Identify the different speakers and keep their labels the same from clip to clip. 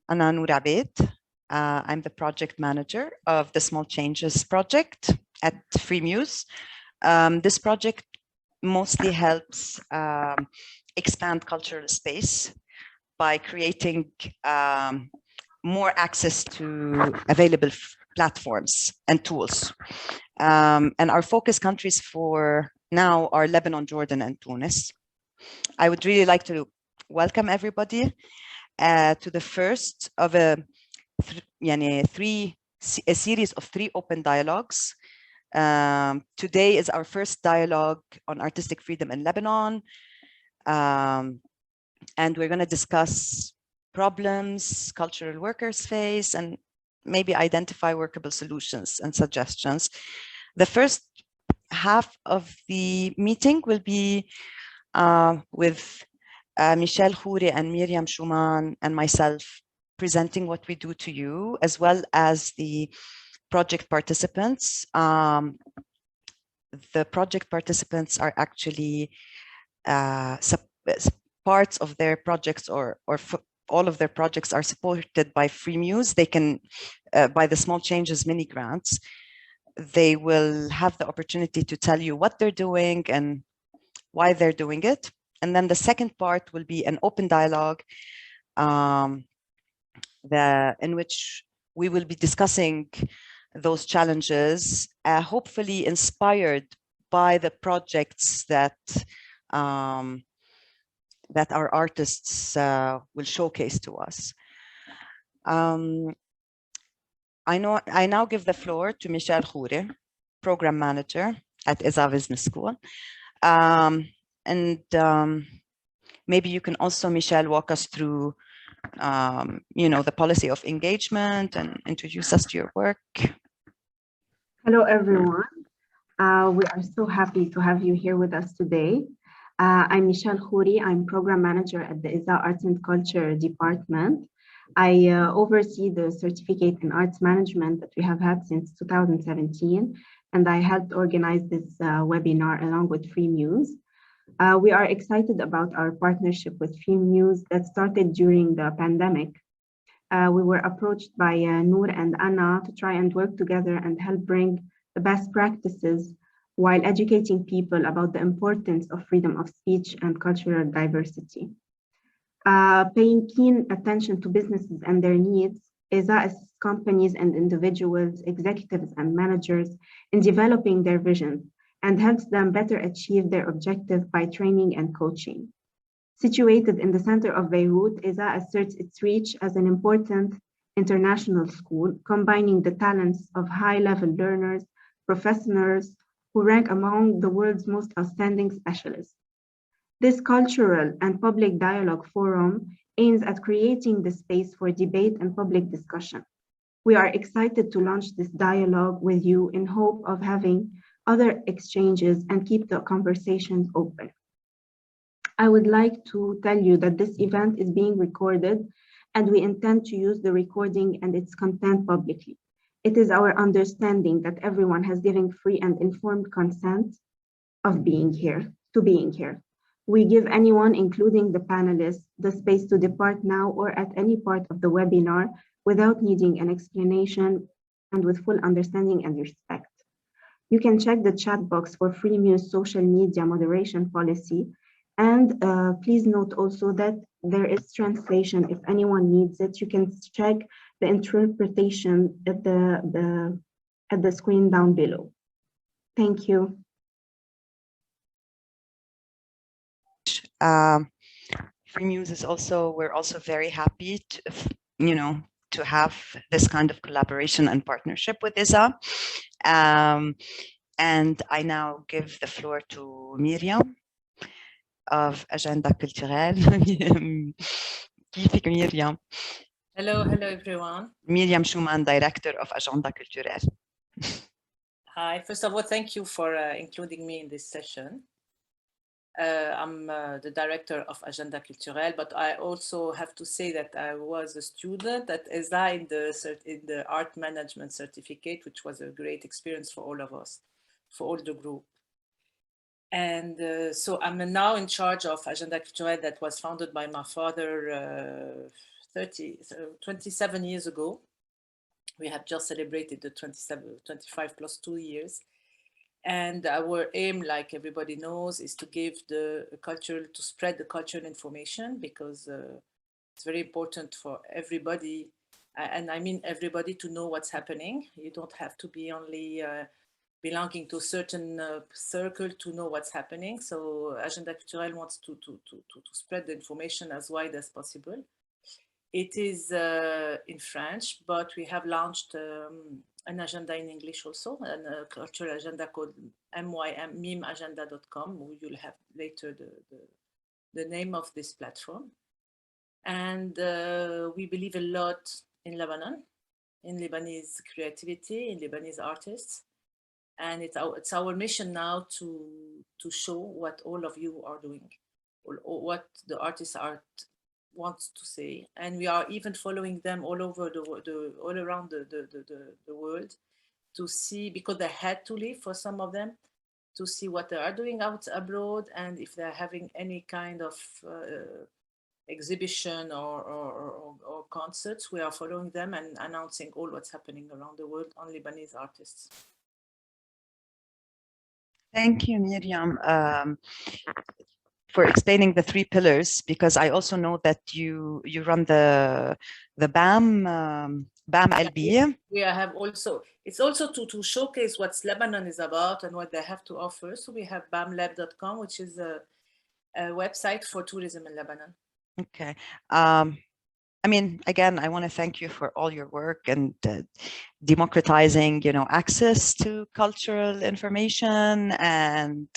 Speaker 1: Ana Noor Obeid. I'm the project manager of the Small Changes project at Freemuse. This project mostly helps expand cultural space by creating more access to available platforms and tools. And our focus countries for now are Lebanon, Jordan, and Tunis. I would really like to welcome everybody to the first of a series of 3 open dialogues. Today is our first dialogue on artistic freedom in Lebanon. And we're going to discuss problems cultural workers face and maybe identify workable solutions and suggestions. The first half of the meeting will be with Michèle, Khoury, and Myriam, Schuman, and myself presenting what we do to you, as well as the project participants. The project participants are actually parts of their projects or all of their projects are supported by Freemuse. They can, by the Small Changes mini grants, they will have the opportunity to tell you what they're doing and why they're doing it. And then the second part will be an open dialogue in which we will be discussing those challenges, hopefully inspired by the projects that that our artists will showcase to us. I now give the floor to Michèle Khoury, Program Manager at ISA Business School. Maybe you can also, Michèle, walk us through the policy of engagement and introduce us to your work.
Speaker 2: Hello, everyone. We are so happy to have you here with us today. I'm Michèle Khoury. I'm Program Manager at the ISA Arts and Culture Department. I oversee the certificate in arts management that we have had since 2017, and I helped organize this webinar along with Freemuse. We are excited about our partnership with Freemuse that started during the pandemic. We were approached by Noor and Anna to try and work together and help bring the best practices while educating people about the importance of freedom of speech and cultural diversity. Paying keen attention to businesses and their needs, ISA assists companies and individuals, executives and managers in developing their vision and helps them better achieve their objective by training and coaching. Situated in the center of Beirut, ISA asserts its reach as an important international school, combining the talents of high-level learners, professionals, who rank among the world's most outstanding specialists. This cultural and public dialogue forum aims at creating the space for debate and public discussion. We are excited to launch this dialogue with you in hope of having other exchanges and keep the conversations open. I would like to tell you that this event is being recorded and we intend to use the recording and its content publicly. It is our understanding that everyone has given free and informed consent of being here. We give anyone, including the panelists, the space to depart now or at any part of the webinar without needing an explanation and with full understanding and respect. You can check the chat box for Freemuse social media moderation policy. And please note also that there is translation. If anyone needs it, you can check the interpretation at the screen down below. Thank you.
Speaker 1: Freemuse is we're also very happy to have this kind of collaboration and partnership with ISA. And I now give the floor to Myriam of Agenda Culturel. كيفك Myriam?
Speaker 3: Hello everyone.
Speaker 1: Myriam Schuman, Director of Agenda Culturel.
Speaker 3: Hi, first of all, thank you for including me in this session. I'm the Director of Agenda Culturel, but I also have to say that I was a student at ISA in the Art Management Certificate, which was a great experience for all of us, for all the group. And so I'm now in charge of Agenda Culturel that was founded by my father 27 years ago. We have just celebrated the 25 plus 2 years. And our aim, like everybody knows, is to give the cultural, to spread the cultural information, because it's very important for everybody, and I mean everybody, to know what's happening. You don't have to be only belonging to a certain circle to know what's happening. So Agenda Culturel wants to spread the information as wide as possible. It is in French, but we have launched an agenda in English also, and a cultural agenda called mymagenda.com. You'll have later the name of this platform. And we believe a lot in Lebanon, in Lebanese creativity, in Lebanese artists. And it's our mission now to show what all of you are doing, or what the artists wants to say. And we are even following them all over all around the world, to see, because they had to leave for some of them, to see what they are doing out abroad, and if they're having any kind of exhibition or concerts. We are following them and announcing all what's happening around the world on Lebanese artists.
Speaker 1: Thank you, Myriam, for explaining the three pillars, because I also know that you run the BAM LB.
Speaker 3: We have also, it's also to showcase what Lebanon is about and what they have to offer. So we have bamlab.com, which is a website for tourism in Lebanon.
Speaker 1: Okay. I mean, again, I want to thank you for all your work and democratizing, access to cultural information, and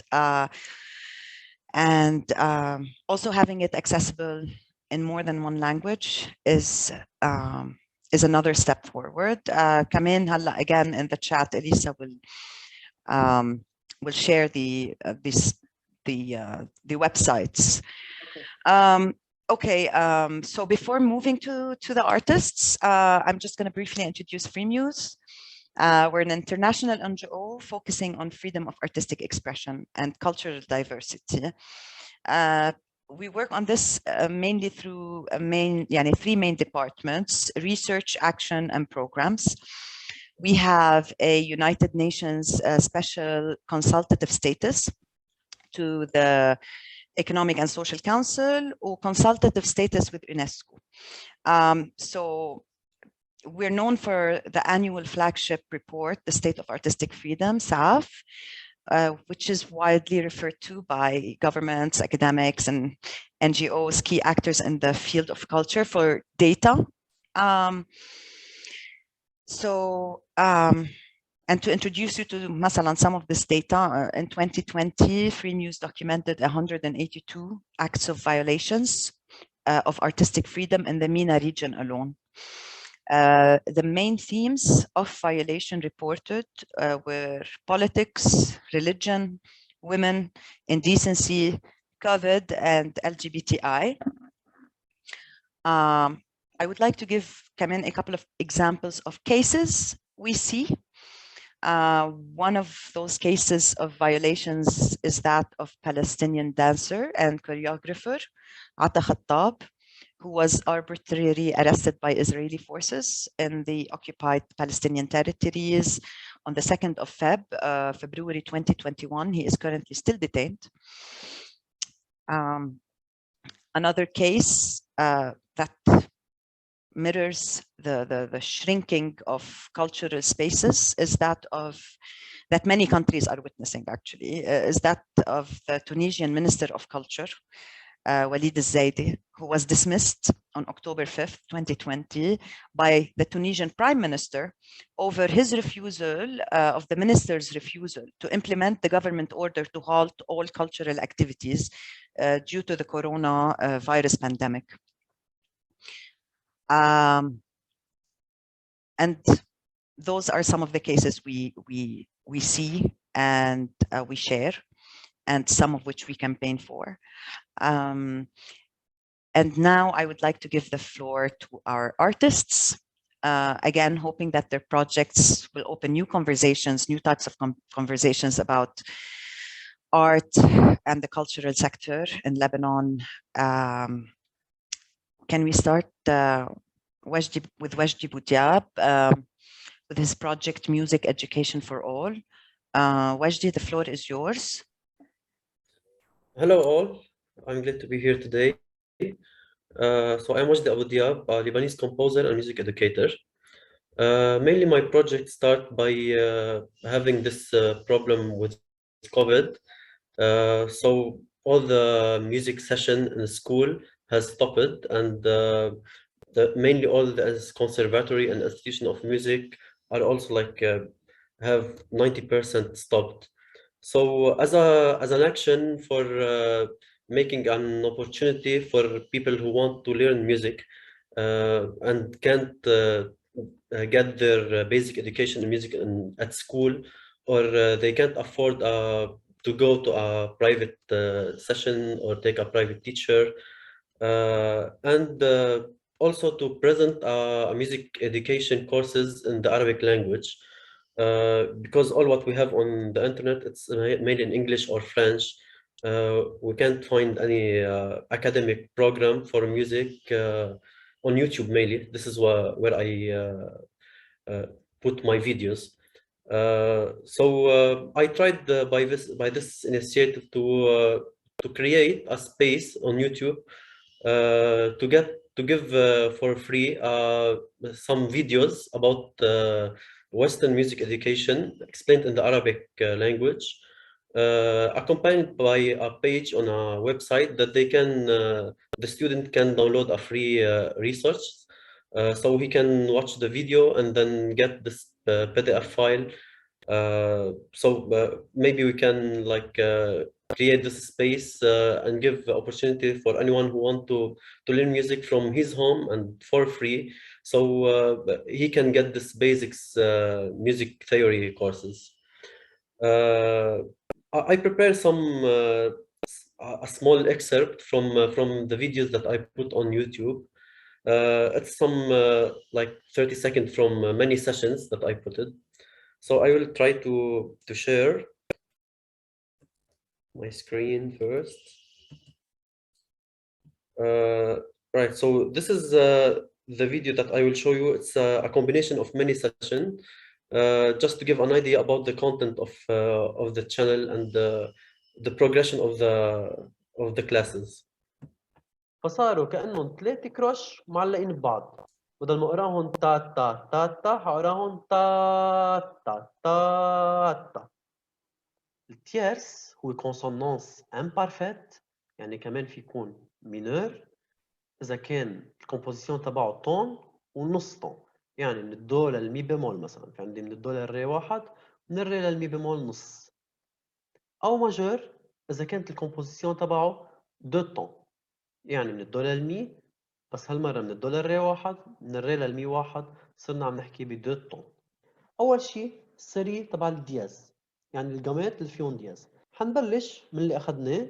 Speaker 1: also having it accessible in more than one language is another step forward. Kamin halla again in the chat, Elisa will share the websites. Okay. So before moving to the artists, I'm just going to briefly introduce Freemuse. We're an international NGO focusing on freedom of artistic expression and cultural diversity. We work on this mainly through three main departments: research, action, and programs. We have a United Nations special consultative status to the Economic and Social Council, or consultative status with UNESCO. So we're known for the annual flagship report, The State of Artistic Freedom, SAF, which is widely referred to by governments, academics, and NGOs, key actors in the field of culture, for data. And to introduce you to Masalan, some of this data, in 2020, Freemuse documented 182 acts of violations of artistic freedom in the MENA region alone. The main themes of violation reported were politics, religion, women, indecency, COVID, and LGBTI. I would like to give Kamin a couple of examples of cases we see. One of those cases of violations is that of Palestinian dancer and choreographer Ata Khattab, who was arbitrarily arrested by Israeli forces in the occupied Palestinian territories on the 2nd of February 2021. He is currently still detained. Another case that mirrors the shrinking of cultural spaces is that many countries are witnessing, actually, is that of the Tunisian Minister of Culture, Walid al-Zaidi, who was dismissed on October 5th, 2020 by the Tunisian Prime Minister over his refusal, of the minister's refusal to implement the government order to halt all cultural activities due to the coronavirus pandemic. And those are some of the cases we see and we share, and some of which we campaign for. And now I would like to give the floor to our artists, again, hoping that their projects will open new conversations, new types of conversations about art and the cultural sector in Lebanon, can we start with Wajdi Boudiab with his project Music Education for All. Wajdi, the floor is yours.
Speaker 4: Hello all, I'm glad to be here today. So I'm Wajdi Boudiab, a Lebanese composer and music educator. Mainly my project started by having this problem with COVID. So all the music session in the school has stopped, and mainly all the conservatory and institution of music are also like have 90% stopped. So as an action for making an opportunity for people who want to learn music and can't get their basic education in music at school, or they can't afford to go to a private session or take a private teacher, and also to present music education courses in the Arabic language. Because all what we have on the internet, it's made in English or French. We can't find any academic program for music on YouTube mainly. This is where I put my videos. So I tried by this initiative to create a space on YouTube to give for free some videos about Western music education explained in the Arabic language, accompanied by a page on a website that the student can download a free resource, so he can watch the video and then get this PDF file. So maybe we can like create this space and give the opportunity for anyone who want to learn music from his home and for free, so he can get this basics music theory courses. I prepare a small excerpt from the videos that I put on YouTube. It's some like 30 seconds from many sessions that I put it. So I will try to share my screen first. Right, so this is the video that I will show you. It's a combination of many sessions, just to give an idea about the content of the channel and the progression of the classes.
Speaker 5: فصاروا كأنهم 3 كروش معلقين ببعض. بدل ما اقراهم تا تا تا تا حقراهم تا تا تا تا. التيرس هو كونسونانس امبارفيت، يعني كمان في يكون مينور اذا كان الكومبوزيسيون تبعه تون ونص تون، يعني من الدو للمي بيمول مثلا، في عندي من الدو للري واحد، من الري للمي بيمول نص. او ماجور اذا كانت الكومبوزيسيون تبعه دو تون، يعني من الدو للمي، بس هالمرة من الدو للري واحد، من الري للمي واحد، صرنا عم نحكي بدو تون. أول شي السري تبع الدياز، يعني الجامات اللي فيهم دياز. حنبلش من اللي أخدناه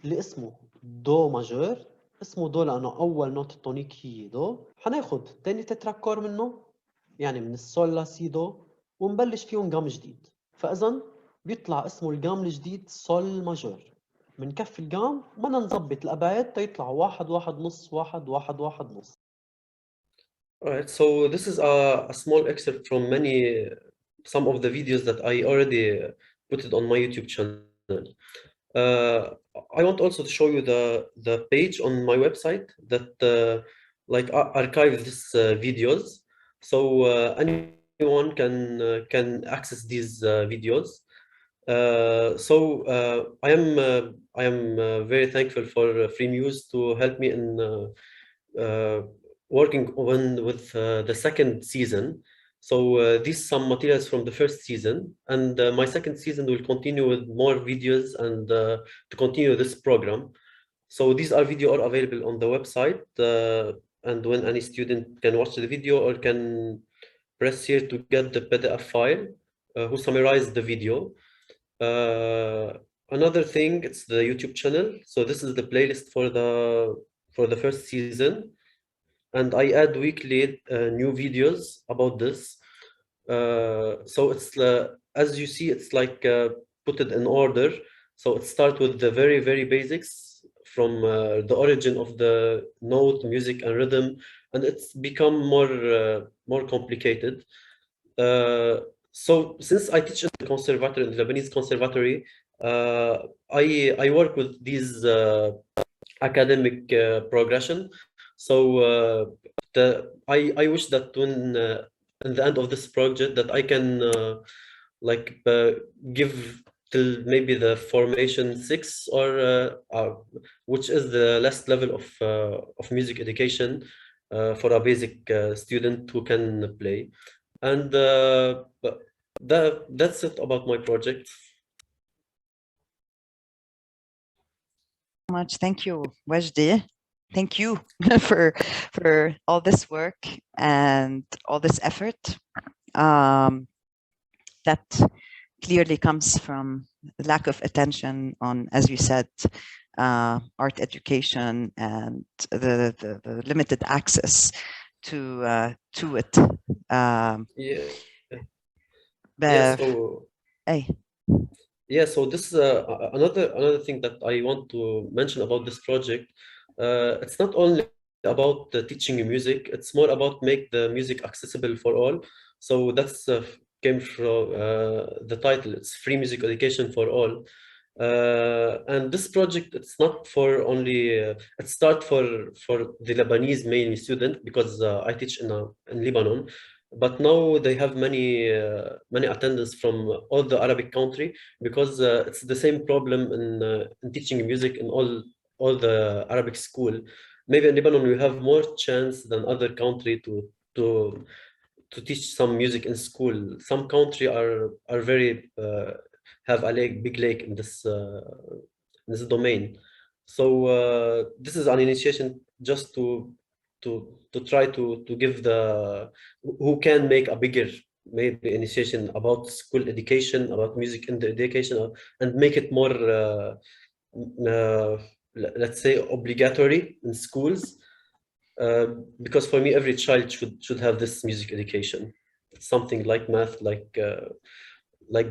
Speaker 5: اللي اسمه دو ماجور، اسمه دو لأنه أول نوت تونيك هي دو. حناخد تاني تتراكور منه، يعني من السول لا سي دو، ونبلش فيهم جام جديد. فإذن بيطلع اسمه الجام الجديد سول ماجور. من كف الجام بدنا نظبط الأبعاد تيطلع واحد واحد نص واحد واحد واحد نص.
Speaker 4: Alright, so this is a small excerpt from some of the videos that I already put it on my YouTube channel. I want also to show you the page on my website that like archives these videos, so anyone can access these videos. I am very thankful for Freemuse to help me in working with the second season. So these some materials from the first season, and my second season will continue with more videos and to continue this program. So these are video are available on the website, and when any student can watch the video or can press here to get the PDF file who summarize the video. Another thing, it's the YouTube channel. So this is the playlist for the first season, and I add weekly new videos about this. So it's as you see, it's like put it in order. So it starts with the very basics the origin of the note, music, and rhythm, and it's become more complicated. So since I teach in the conservatory, in the Lebanese conservatory, I work with these academic progression. So I wish that when in the end of this project that I can give till maybe the formation 6 or which is the last level of music education for a basic student who can play. And but that's it about my project.
Speaker 1: Much. Thank you, Wajdi. Thank you for all this work and all this effort. That clearly comes from the lack of attention on, as you said, art education and the limited access to it.
Speaker 4: Yeah. Yeah. So.
Speaker 1: Hey.
Speaker 4: Yeah, so this is another thing that I want to mention about this project. It's not only about teaching music; it's more about make the music accessible for all. So that's came from the title. It's free music education for all. And this project, it's not for only. It start for the Lebanese mainly student because I teach in Lebanon. But now they have many attendants from all the Arabic country because it's the same problem in teaching music in all the Arabic school. Maybe in Lebanon we have more chance than other country to teach some music in school. Some country are very have a big lake in this domain. So this is an initiation just to try to give the who can make a bigger maybe initiation about school education, about music in the education, and make it more let's say obligatory in schools. Because for me, every child should have this music education. It's something like math, like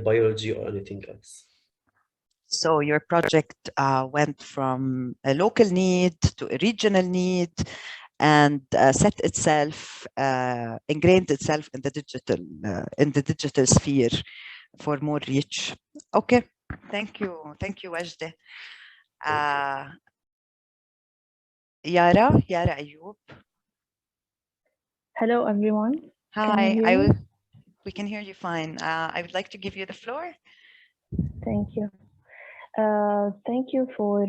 Speaker 4: biology or anything else.
Speaker 1: So your project went from a local need to a regional need, and set itself, ingrained itself in the digital sphere for more reach. Okay, thank you, Wajdi. Yara Ayub.
Speaker 6: Hello, everyone.
Speaker 1: Hi, we can hear you fine. I would like to give you the floor.
Speaker 6: Thank you. Thank you for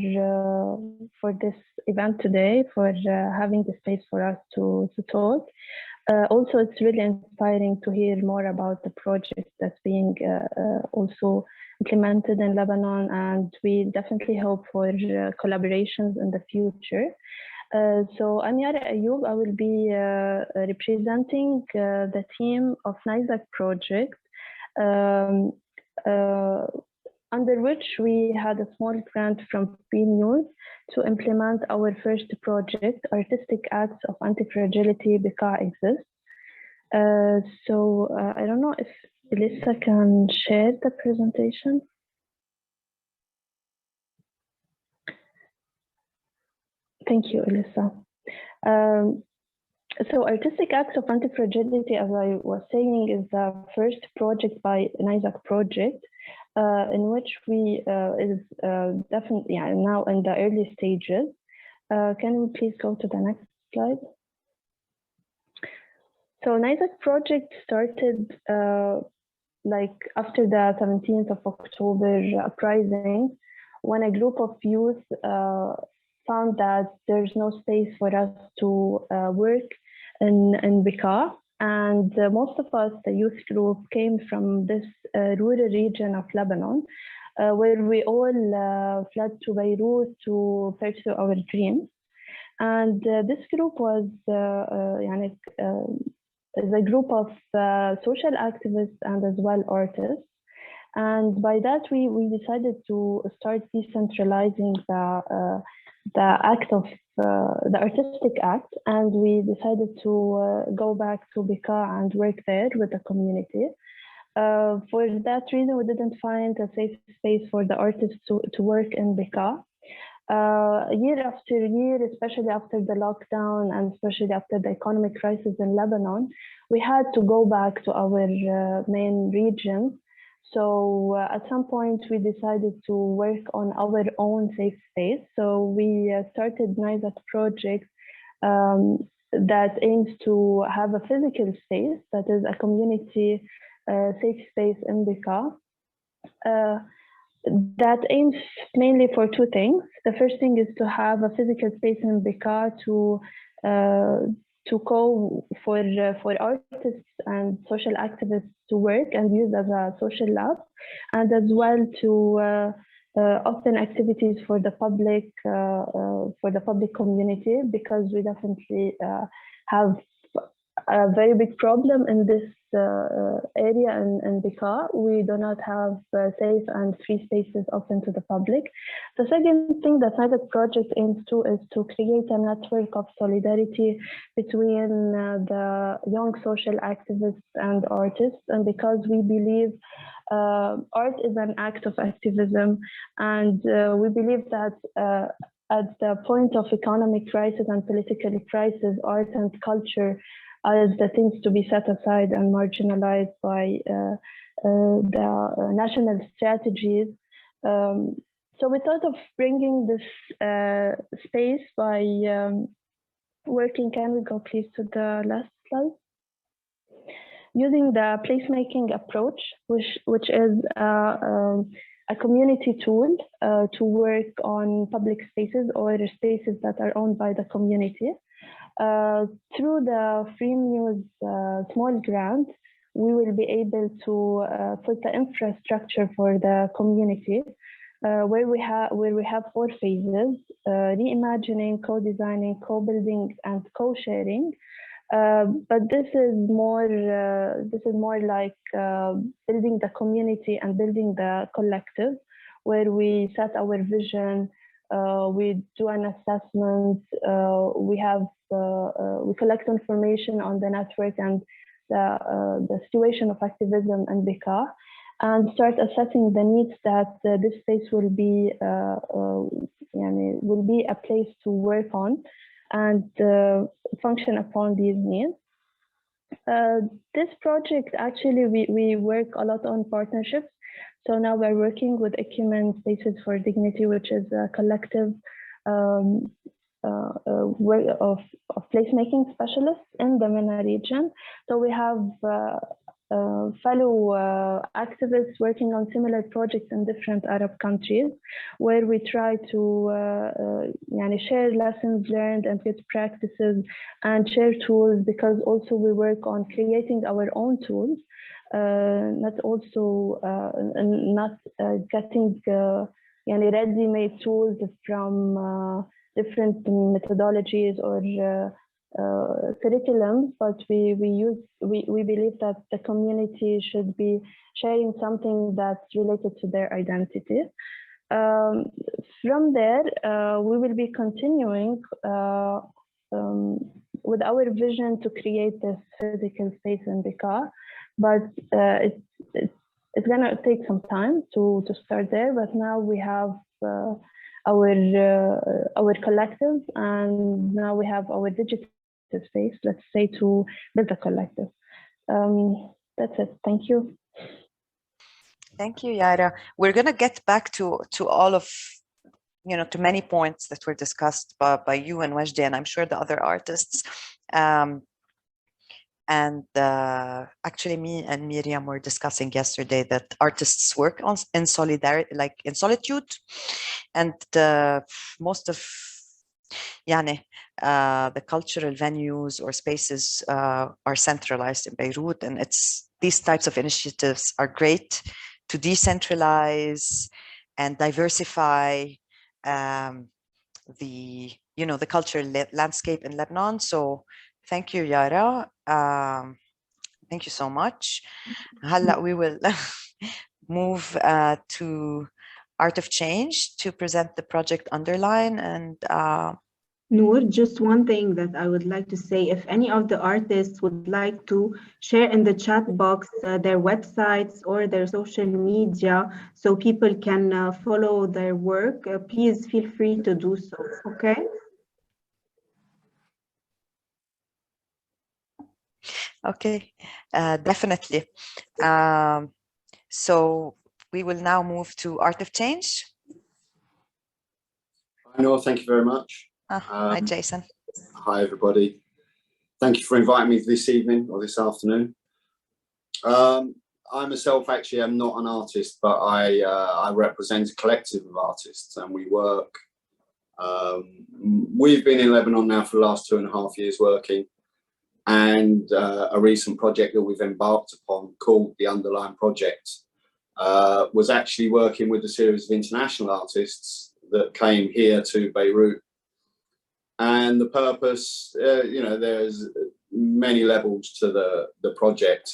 Speaker 6: this event today, for having the space for us to talk. Also, it's really inspiring to hear more about the project that's being also implemented in Lebanon, and we definitely hope for collaborations in the future. So I'm Yara Ayub. I will be representing the team of NISAC project, under which we had a small grant from Freemuse to implement our first project, Artistic Acts of Anti-Fragility Bika Exists. So I don't know if Elissa can share the presentation. Thank you, Elissa. So Artistic Acts of Anti-Fragility, as I was saying, is the first project by NISAC project, in which we is definitely now in the early stages. Can we please go to the next slide? So NISAC project started like after the 17th of October uprising, when a group of youth found that there's no space for us to work in Bika. And most of us, the youth group, came from this rural region of Lebanon, where we all fled to Beirut to pursue our dreams. And this group was a group of social activists and as well artists. And by that, we decided to start decentralizing the act of the artistic act, and we decided to go back to Bika and work there with the community. For that reason, we didn't find a safe space for the artists to work in Bika. Year after year, especially after the lockdown and especially after the economic crisis in Lebanon, we had to go back to our main region. So at some point, we decided to work on our own safe space. So we started NISAT project that aims to have a physical space that is a community safe space in Bekaa. That aims mainly for two things. The first thing is to have a physical space in Bekaa to go for artists and social activists to work and use as a social lab, and as well to open activities for the public community, because we definitely have a very big problem in this area in Bekaa. We do not have safe and free spaces open to the public. The second thing that NISAT project aims to is to create a network of solidarity between the young social activists and artists, and because we believe art is an act of activism, and we believe that at the point of economic crisis and political crisis, art and culture are the things to be set aside and marginalized by the national strategies. So we thought of bringing this space by working. Can we go please to the last slide? Using the placemaking approach, which is a community tool to work on public spaces or spaces that are owned by the community. Through the Freemuse small grant, we will be able to put the infrastructure for the community, where we have 4 phases: reimagining, co-designing, co-building, and co-sharing. But this is more like building the community and building the collective, where we set our vision, we do an assessment, we collect information on the network and the situation of activism in Bekaa, and start assessing the needs that this space will be a place to work on and function upon these needs. This project, actually, we work a lot on partnerships. So now we're working with Ecumen Spaces for Dignity, which is a collective work of placemaking specialists in the MENA region. So we have fellow activists working on similar projects in different Arab countries, where we try to share lessons learned and good practices and share tools, because also we work on creating our own tools, not getting ready-made tools from different methodologies or curriculums, but we believe that the community should be sharing something that's related to their identity. From there, we will be continuing with our vision to create this physical space in Bekaa, but it's gonna take some time to start there. But now we have our collective, and now we have our digital space, let's say, to build a collective. That's it. Thank you.
Speaker 1: Thank you, Yara. We're going to get back to all of, to many points that were discussed by you and Wajdi, and I'm sure the other artists. Actually, me and Myriam were discussing yesterday that artists work in solidarity, like in solitude, and most of the cultural venues or spaces are centralized in Beirut, and these types of initiatives are great to decentralize and diversify the cultural landscape in Lebanon. So thank you, Yara. Thank you so much. Hala, we will move to Art of Change to present the project Underline, and
Speaker 2: Noor, just one thing that I would like to say, if any of the artists would like to share in the chat box their websites or their social media so people can follow their work, please feel free to do so, okay?
Speaker 1: Okay, definitely. So we will now move to Art of Change.
Speaker 7: Hi, Noor, thank you very much.
Speaker 1: Hi, Jason.
Speaker 7: Hi, everybody. Thank you for inviting me this evening or this afternoon. I myself actually am not an artist, but I represent a collective of artists, and we work. We've been in Lebanon now for the last 2.5 years working, and a recent project that we've embarked upon called the Underline Project was actually working with a series of international artists that came here to Beirut. And the purpose, you know, there's many levels to the project.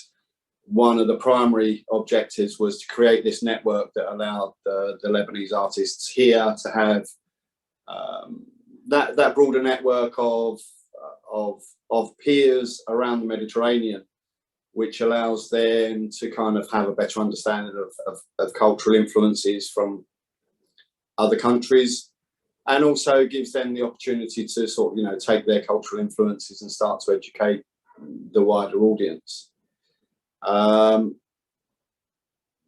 Speaker 7: One of the primary objectives was to create this network that allowed the Lebanese artists here to have that broader network of peers around the Mediterranean, which allows them to kind of have a better understanding of cultural influences from other countries, and also gives them the opportunity to sort of, you know, take their cultural influences and start to educate the wider audience. Now,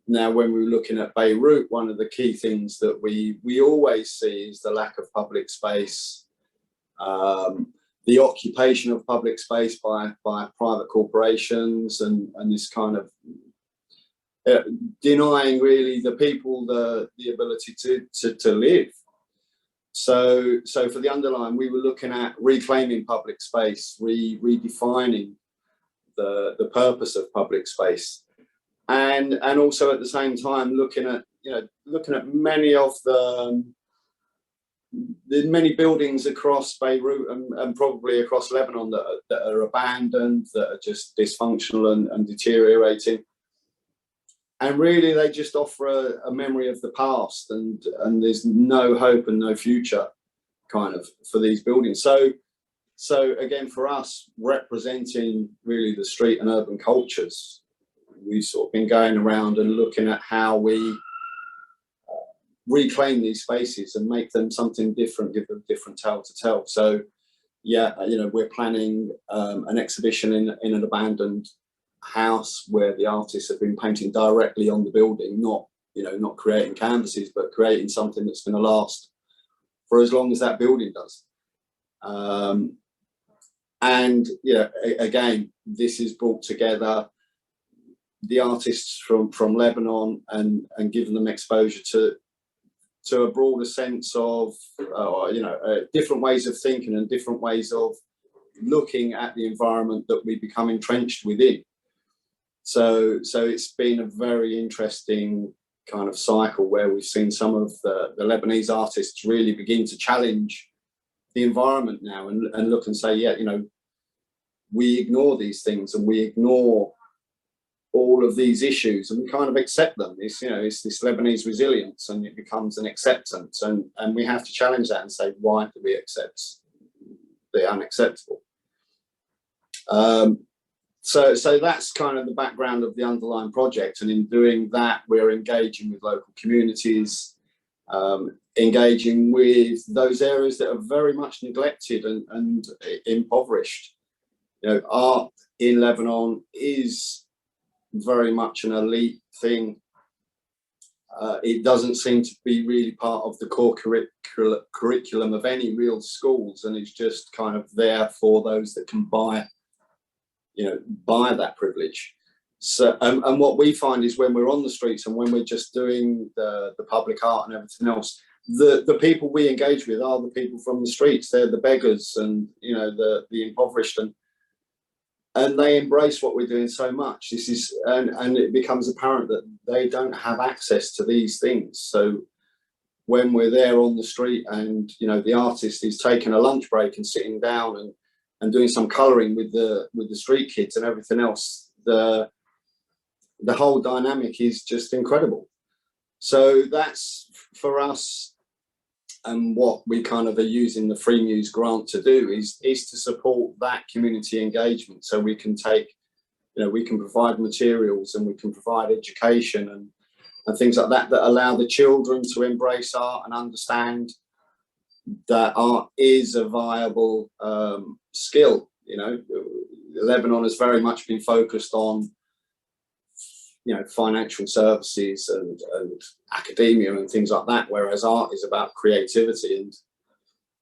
Speaker 7: when we were looking at Beirut, one of the key things that we always see is the lack of public space, the occupation of public space by private corporations, and this kind of denying really the people the ability to live. So for the Underline, we were looking at reclaiming public space, redefining the purpose of public space, and also at the same time looking at many of the many buildings across Beirut and probably across Lebanon that are abandoned, that are just dysfunctional and deteriorating. And really, they just offer a memory of the past, and there's no hope and no future kind of for these buildings. So again, for us, representing really the street and urban cultures, we've sort of been going around and looking at how we reclaim these spaces and make them something different, give them a different tale to tell. So yeah, you know, we're planning an exhibition in an abandoned house where the artists have been painting directly on the building, not creating canvases, but creating something that's going to last for as long as that building does. And yeah, again, this is brought together the artists from Lebanon and given them exposure to a broader sense of different ways of thinking and different ways of looking at the environment that we become entrenched within. So it's been a very interesting kind of cycle where we've seen some of the Lebanese artists really begin to challenge the environment now and look and say, yeah, you know, we ignore these things and we ignore all of these issues and we kind of accept them. It's, you know, it's this Lebanese resilience, and it becomes an acceptance, and we have to challenge that and say, why do we accept the unacceptable? So that's kind of the background of the Underline project, and in doing that, we're engaging with local communities, engaging with those areas that are very much neglected and impoverished. You know, art in Lebanon is very much an elite thing. It doesn't seem to be really part of the core curriculum of any real schools, and it's just kind of there for those that can buy that privilege. So and what we find is when we're on the streets and when we're just doing the public art and everything else, the people we engage with are the people from the streets. They're the beggars and, you know, the impoverished, and they embrace what we're doing so much. This is and it becomes apparent that they don't have access to these things. So when we're there on the street and, you know, the artist is taking a lunch break and sitting down and doing some colouring with the street kids and everything else, the whole dynamic is just incredible. So that's, for us, what we kind of are using the Freemuse grant to do is to support that community engagement. So we can take, you know, we can provide materials and we can provide education and things like that that allow the children to embrace art and understand that art is a viable skill. You know, Lebanon has very much been focused on, you know, financial services and academia and things like that, whereas art is about creativity. And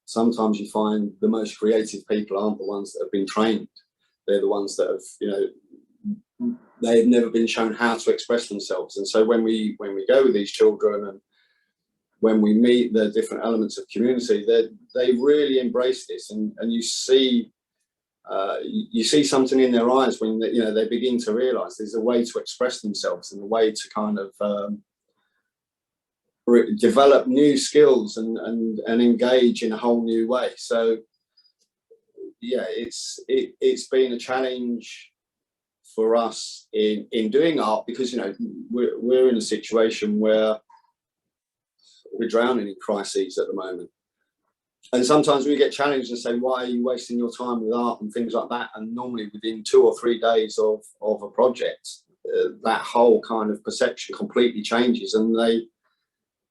Speaker 7: sometimes you find the most creative people aren't the ones that have been trained. They're the ones that have, you know, they've never been shown how to express themselves. And so when we go with these children and when we meet the different elements of community, they really embrace this, and you see something in their eyes when you know they begin to realise there's a way to express themselves and a way to kind of develop new skills and engage in a whole new way. So yeah, it's been a challenge for us in doing art, because you know we're in a situation where we're drowning in crises at the moment. And sometimes we get challenged and say, why are you wasting your time with art and things like that? And normally within 2 or 3 days of a project, that whole kind of perception completely changes, and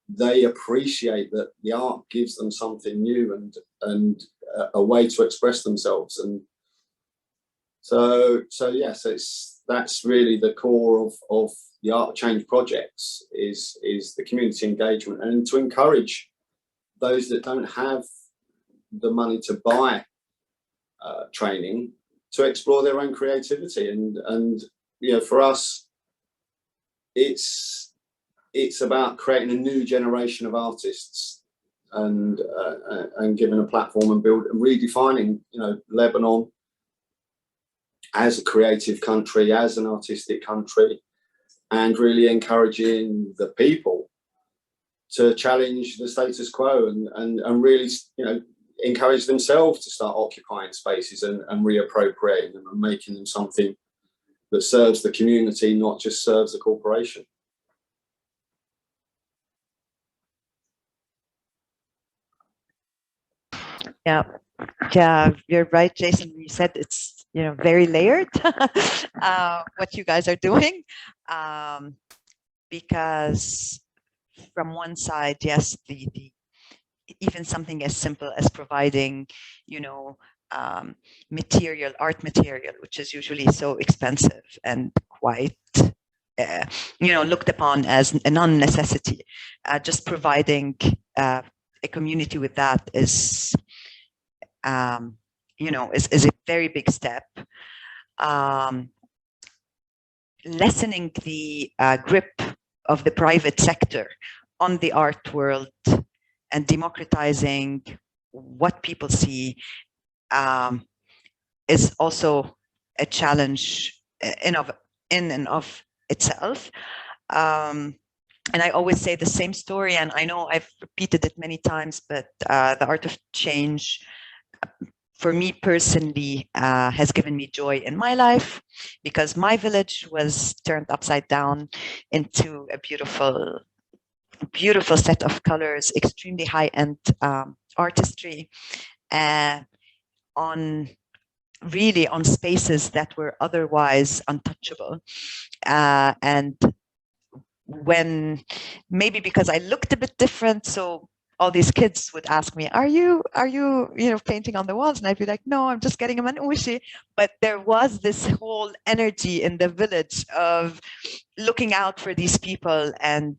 Speaker 7: they appreciate that the art gives them something new and a way to express themselves. And so yes, that's really the core of the Art Change projects is the community engagement, and to encourage those that don't have the money to buy training to explore their own creativity. And you know, for us, it's about creating a new generation of artists and giving a platform and redefining, you know, Lebanon as a creative country, as an artistic country, and really encouraging the people to challenge the status quo and really, you know, encourage themselves to start occupying spaces and reappropriating them and making them something that serves the community, not just serves the corporation.
Speaker 1: Yeah, you're right, Jason. You said it's, you know, very layered what you guys are doing, because from one side, yes, the even something as simple as providing, you know, art material, which is usually so expensive and quite, you know, looked upon as a non-necessity. Just providing a community with that is, you know, is a very big step. Lessening the grip of the private sector on the art world and democratizing what people see is also a challenge in and of itself. And I always say the same story, and I know I've repeated it many times, but the Art of Change, for me personally, has given me joy in my life, because my village was turned upside down into a beautiful set of colors, extremely high-end artistry, on spaces that were otherwise untouchable. And when, maybe because I looked a bit different, so all these kids would ask me, are you know, painting on the walls? And I'd be like, no, I'm just getting a manoushi. But there was this whole energy in the village of looking out for these people and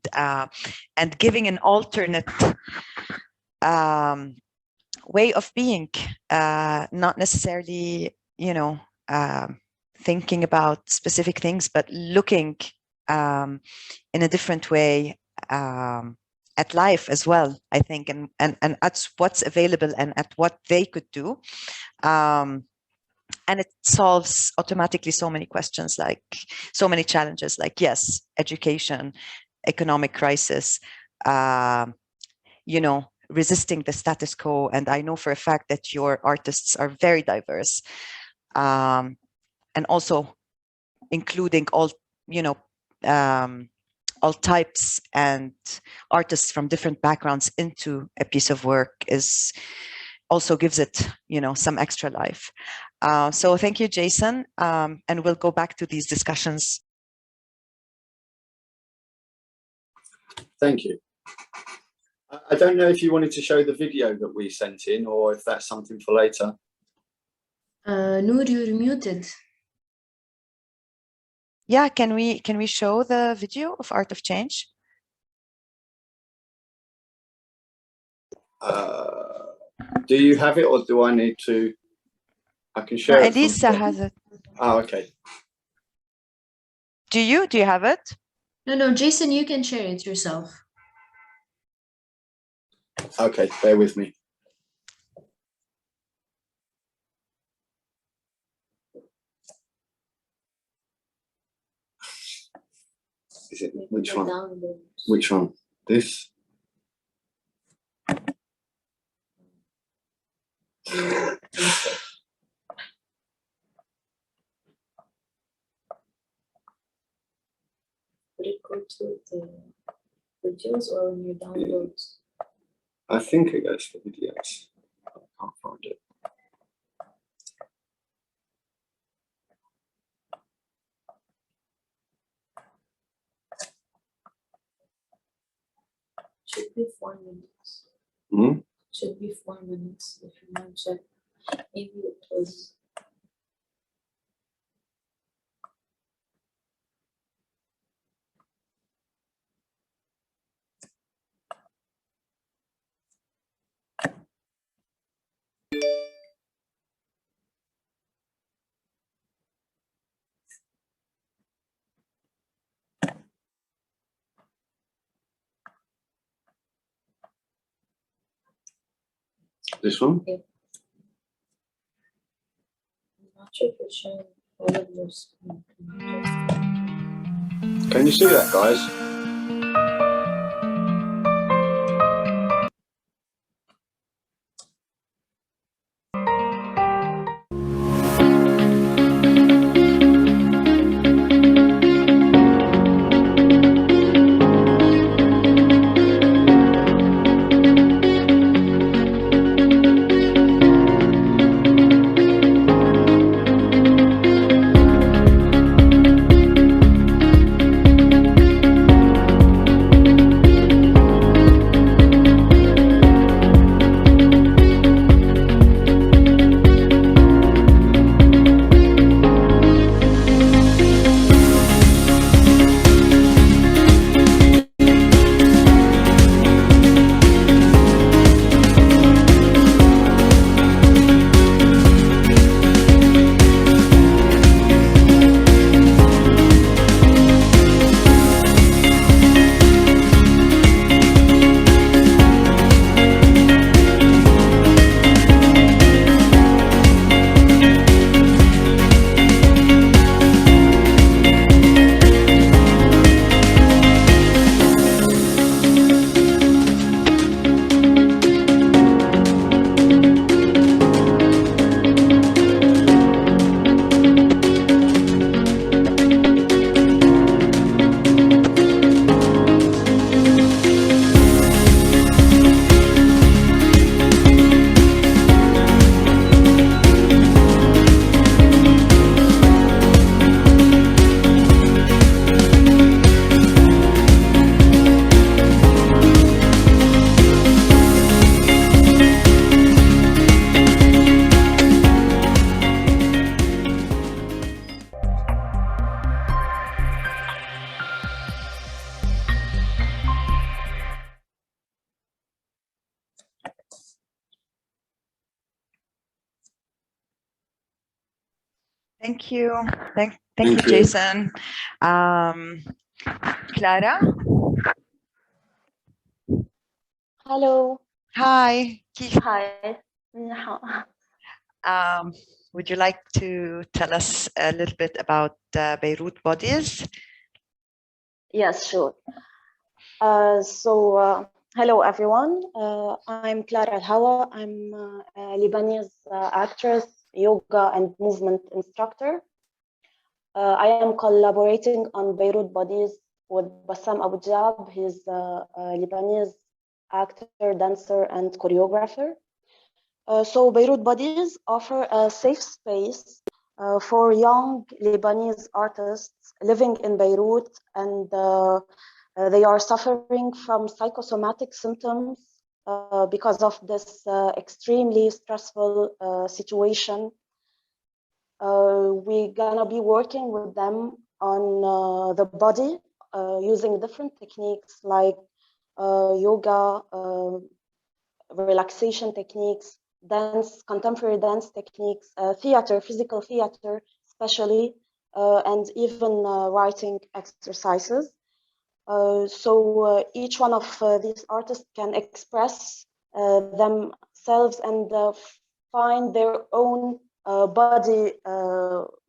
Speaker 1: giving an alternate way of being, not necessarily, you know, thinking about specific things, but looking in a different way at life as well, I think, and at what's available and at what they could do. And it solves automatically so many questions, like so many challenges, like, yes, education, economic crisis, you know, resisting the status quo. And I know for a fact that your artists are very diverse, and also including all, you know, all types and artists from different backgrounds into a piece of work is also gives it, you know, some extra life. So thank you, Jason. And we'll go back to these discussions.
Speaker 7: Thank you. I don't know if you wanted to show the video that we sent in, or if that's something for later.
Speaker 8: Noor, you're muted.
Speaker 1: Yeah, can we show the video of Art of Change?
Speaker 7: Do you have it, or do I need to? I can share it.
Speaker 1: Elisa has it.
Speaker 7: Oh, okay.
Speaker 1: Do you have it?
Speaker 8: No, Jason, you can share it yourself.
Speaker 7: Okay, bear with me. Is it which one? Which one? This?
Speaker 8: Would it go to the videos or on your downloads?
Speaker 7: I think it goes to videos. I can't find it.
Speaker 8: Should be 4 minutes.
Speaker 7: Hmm?
Speaker 8: Should be 4 minutes if you want to check. Maybe it was.
Speaker 7: This one?
Speaker 8: Yeah. I'm not sure if it's showing all of your screen.
Speaker 7: Can you see that, guys?
Speaker 1: Thank you. Thank you, Jason. Clara?
Speaker 9: Hello.
Speaker 1: Hi.
Speaker 9: Hi.
Speaker 1: Would you like to tell us a little bit about Beirut Bodies?
Speaker 9: Yes, sure. Hello, everyone. I'm Clara Al-Hawa. I'm a Lebanese actress, yoga and movement instructor. I am collaborating on Beirut Bodies with Bassam Abu Diab. He's a Lebanese actor, dancer, and choreographer. So Beirut Bodies offer a safe space for young Lebanese artists living in Beirut, and they are suffering from psychosomatic symptoms because of this extremely stressful situation. We're gonna be working with them on the body using different techniques like yoga, relaxation techniques, dance, contemporary dance techniques, theater, physical theater especially, and even writing exercises. So each one of these artists can express themselves and find their own body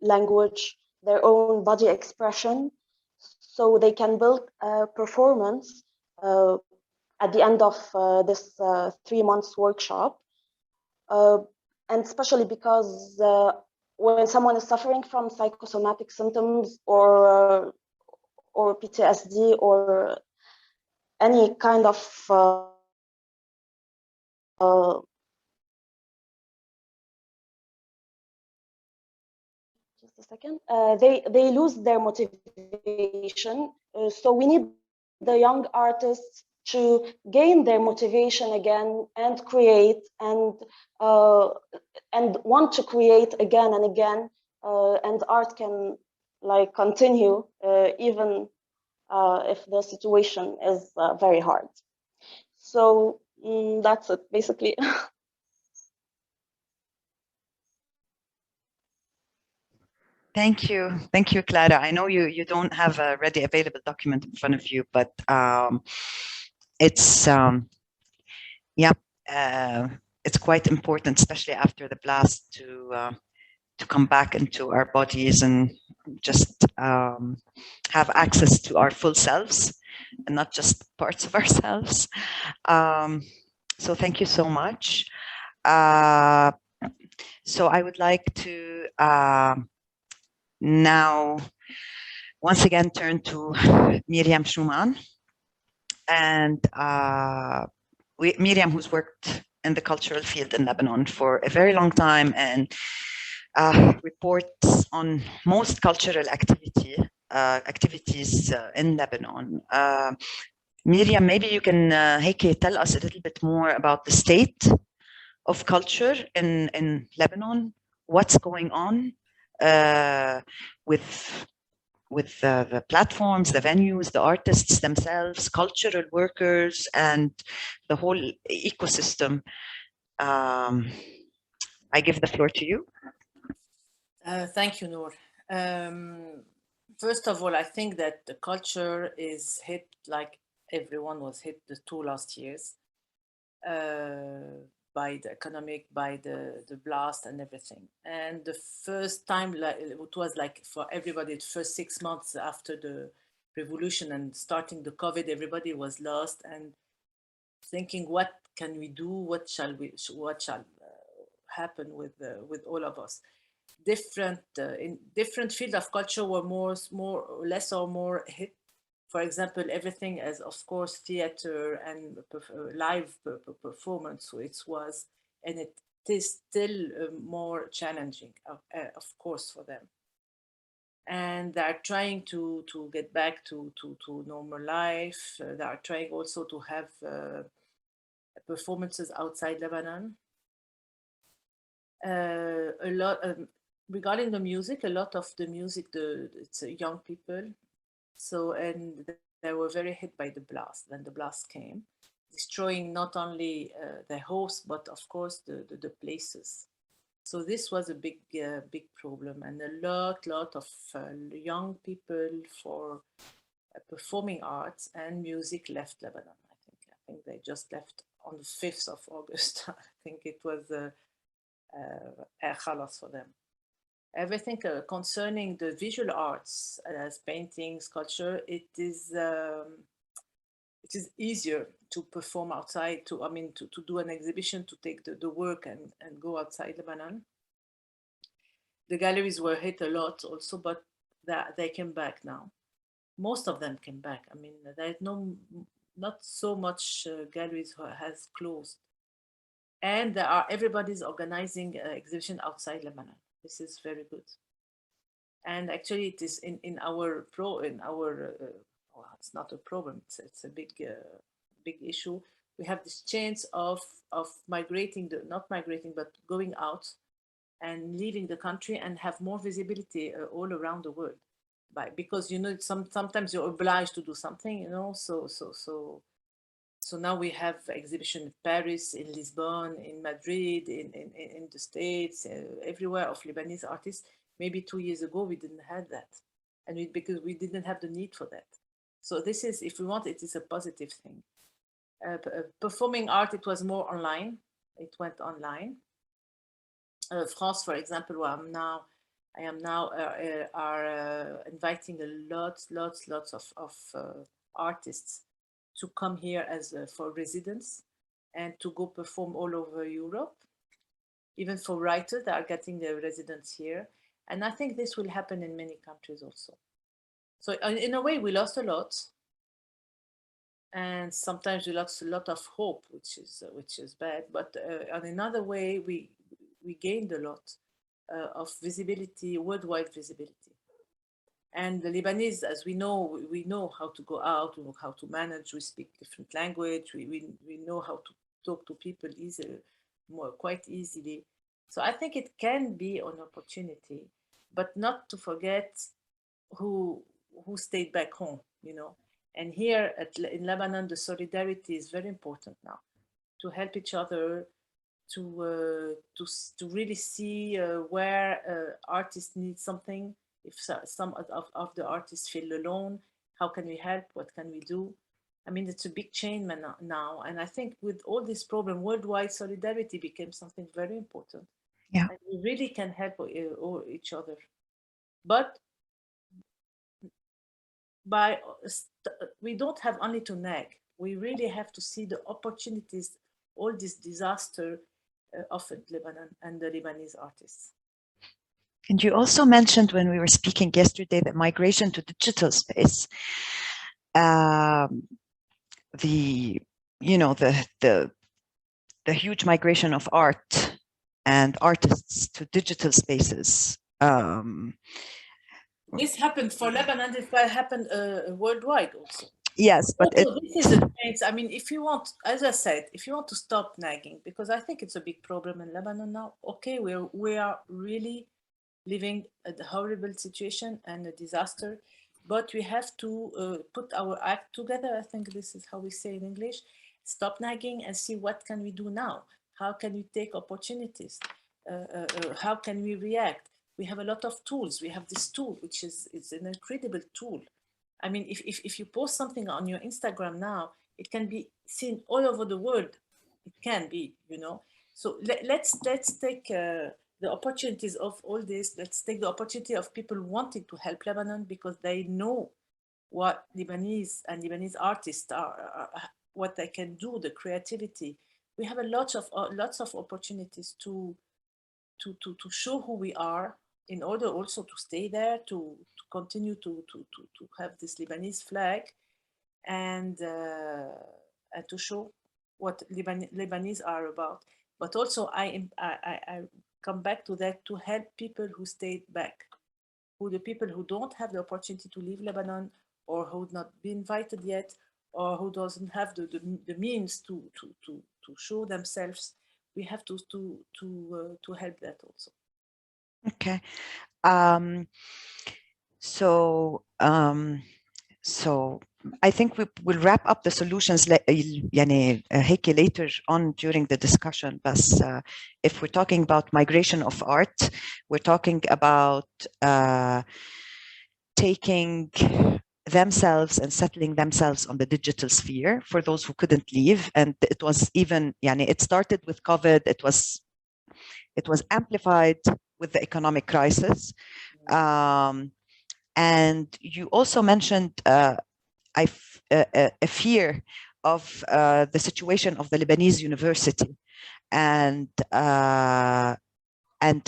Speaker 9: language, their own body expression, so they can build a performance at the end of this 3 months workshop. And especially because when someone is suffering from psychosomatic symptoms or PTSD or any kind of just a second, they lose their motivation. So we need the young artists to gain their motivation again and create and want to create again and again, and art can like continue even if the situation is very hard. So that's it basically.
Speaker 1: Thank you, Clara. I know you don't have a ready available document in front of you, but it's it's quite important, especially after the blast, to come back into our bodies and just have access to our full selves and not just parts of ourselves. So thank you so much. So I would like to now once again turn to Myriam Schuman, and Myriam, who's worked in the cultural field in Lebanon for a very long time and reports on most cultural activities in Lebanon. Myriam, maybe you can tell us a little bit more about the state of culture in Lebanon, what's going on with the platforms, the venues, the artists themselves, cultural workers, and the whole ecosystem. I give the floor to you.
Speaker 3: Thank you, Noor. First of all, I think that the culture is hit like everyone was hit the 2 last years by the economic, by the blast and everything. And the first time, like, it was like for everybody, the first 6 months after the revolution and starting the COVID, everybody was lost and thinking, what can we do? What shall happen with all of us? In different fields of culture were more less or more hit. For example, everything as, of course, theater and live performance, so it was, and it is still more challenging, of course, for them. And they're trying to get back to normal life. They are trying also to have performances outside Lebanon. A lot regarding the music, a lot of the music, it's young people. So, and they were very hit by the blast when the blast came, destroying not only the host, but of course the places. So this was a big problem, and a lot of young people for performing arts and music left Lebanon. I think they just left on the 5th of August. I think it was khalas for them. Everything concerning the visual arts, as painting, sculpture, it is easier to perform outside, to do an exhibition, to take the work and go outside Lebanon. The galleries were hit a lot also, but they came back now. most of them came back. I mean, there's not so much galleries who has closed. And everybody's organizing exhibition outside Lebanon. This is very good. And actually it is in our well, it's not a problem, it's a big issue. We have this chance of migrating, not migrating, but going out and leaving the country and have more visibility all around the world. Because you know, sometimes you're obliged to do something, you know, so now we have exhibition in Paris, in Lisbon, in Madrid, in the States, everywhere of Lebanese artists. Maybe 2 years ago, we didn't have that. And because we didn't have the need for that. So this is, if we want, it is a positive thing. Performing art, it was more online. It went online. France, for example, where I am now are inviting lots of artists to come here as for residents and to go perform all over Europe. Even for writers that are getting their residence here. And I think this will happen in many countries also. So in a way, we lost a lot. And sometimes we lost a lot of hope, which is bad. But on another way, we gained a lot of visibility, worldwide visibility. And the Lebanese, as we know how to go out, we know how to manage, we speak different language, we know how to talk to people quite easily. So I think it can be an opportunity, but not to forget who stayed back home, you know. And here in Lebanon, the solidarity is very important now, to help each other, to really see where artists need something. If some of the artists feel alone, how can we help? What can we do? I mean, it's a big chain now. And I think with all this problem, worldwide solidarity became something very important.
Speaker 1: Yeah.
Speaker 3: And we really can help each other. But we don't have only to nag. We really have to see the opportunities, all this disaster offered Lebanon and the Lebanese artists.
Speaker 1: And you also mentioned when we were speaking yesterday that migration to digital space, the huge migration of art and artists to digital spaces.
Speaker 3: This happened for Lebanon. It happened worldwide also.
Speaker 1: Yes, but
Speaker 3: also, this is a chance. I mean, if you want, as I said, if you want to stop nagging, because I think it's a big problem in Lebanon now. Okay, we are really living a horrible situation and a disaster, but we have to put our act together. I think this is how we say in English. Stop nagging and see what can we do now. How can we take opportunities? How can we react? We have a lot of tools. We have this tool, which is an incredible tool. I mean, if you post something on your Instagram now, it can be seen all over the world. It can be, you know. So let's take the opportunities of all this. Let's take the opportunity of people wanting to help Lebanon because they know what Lebanese and Lebanese artists are what they can do, the creativity. We have a lots of opportunities to show who we are, in order also to stay there, to continue to have this Lebanese flag, and to show what Lebanese are about. But also I come back to that, to help people who stayed back, the people who don't have the opportunity to leave Lebanon, or who would not be invited yet, or who doesn't have the means to show themselves. We have to help that also.
Speaker 1: Okay. So I think we will wrap up the solutions later on during the discussion. But if we're talking about migration of art, we're talking about taking themselves and settling themselves on the digital sphere for those who couldn't leave. And it was even, it started with COVID. It was amplified with the economic crisis. And you also mentioned a fear of the situation of the Lebanese university, and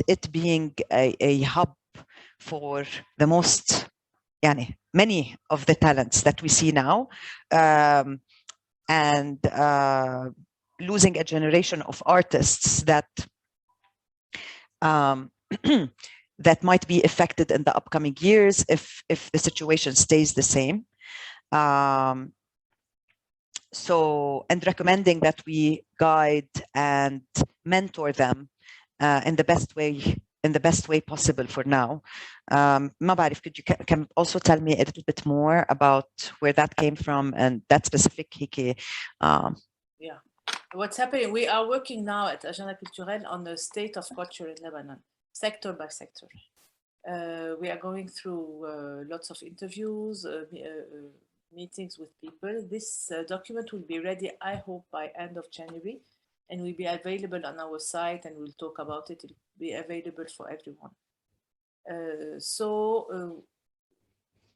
Speaker 1: it being a hub for the most many of the talents that we see now, and losing a generation of artists that that might be affected in the upcoming years if the situation stays the same. So, and recommending that we guide and mentor them in the best way possible for now. ما بعرف, could you can also tell me a little bit more about where that came from and that specific
Speaker 3: yeah, what's happening? We are working now at Agenda Culturel on the state of culture in Lebanon, sector by sector. We are going through lots of interviews, meetings with people. This document will be ready, I hope, by end of January, and will be available on our site, and we'll talk about it. It'll be available for everyone.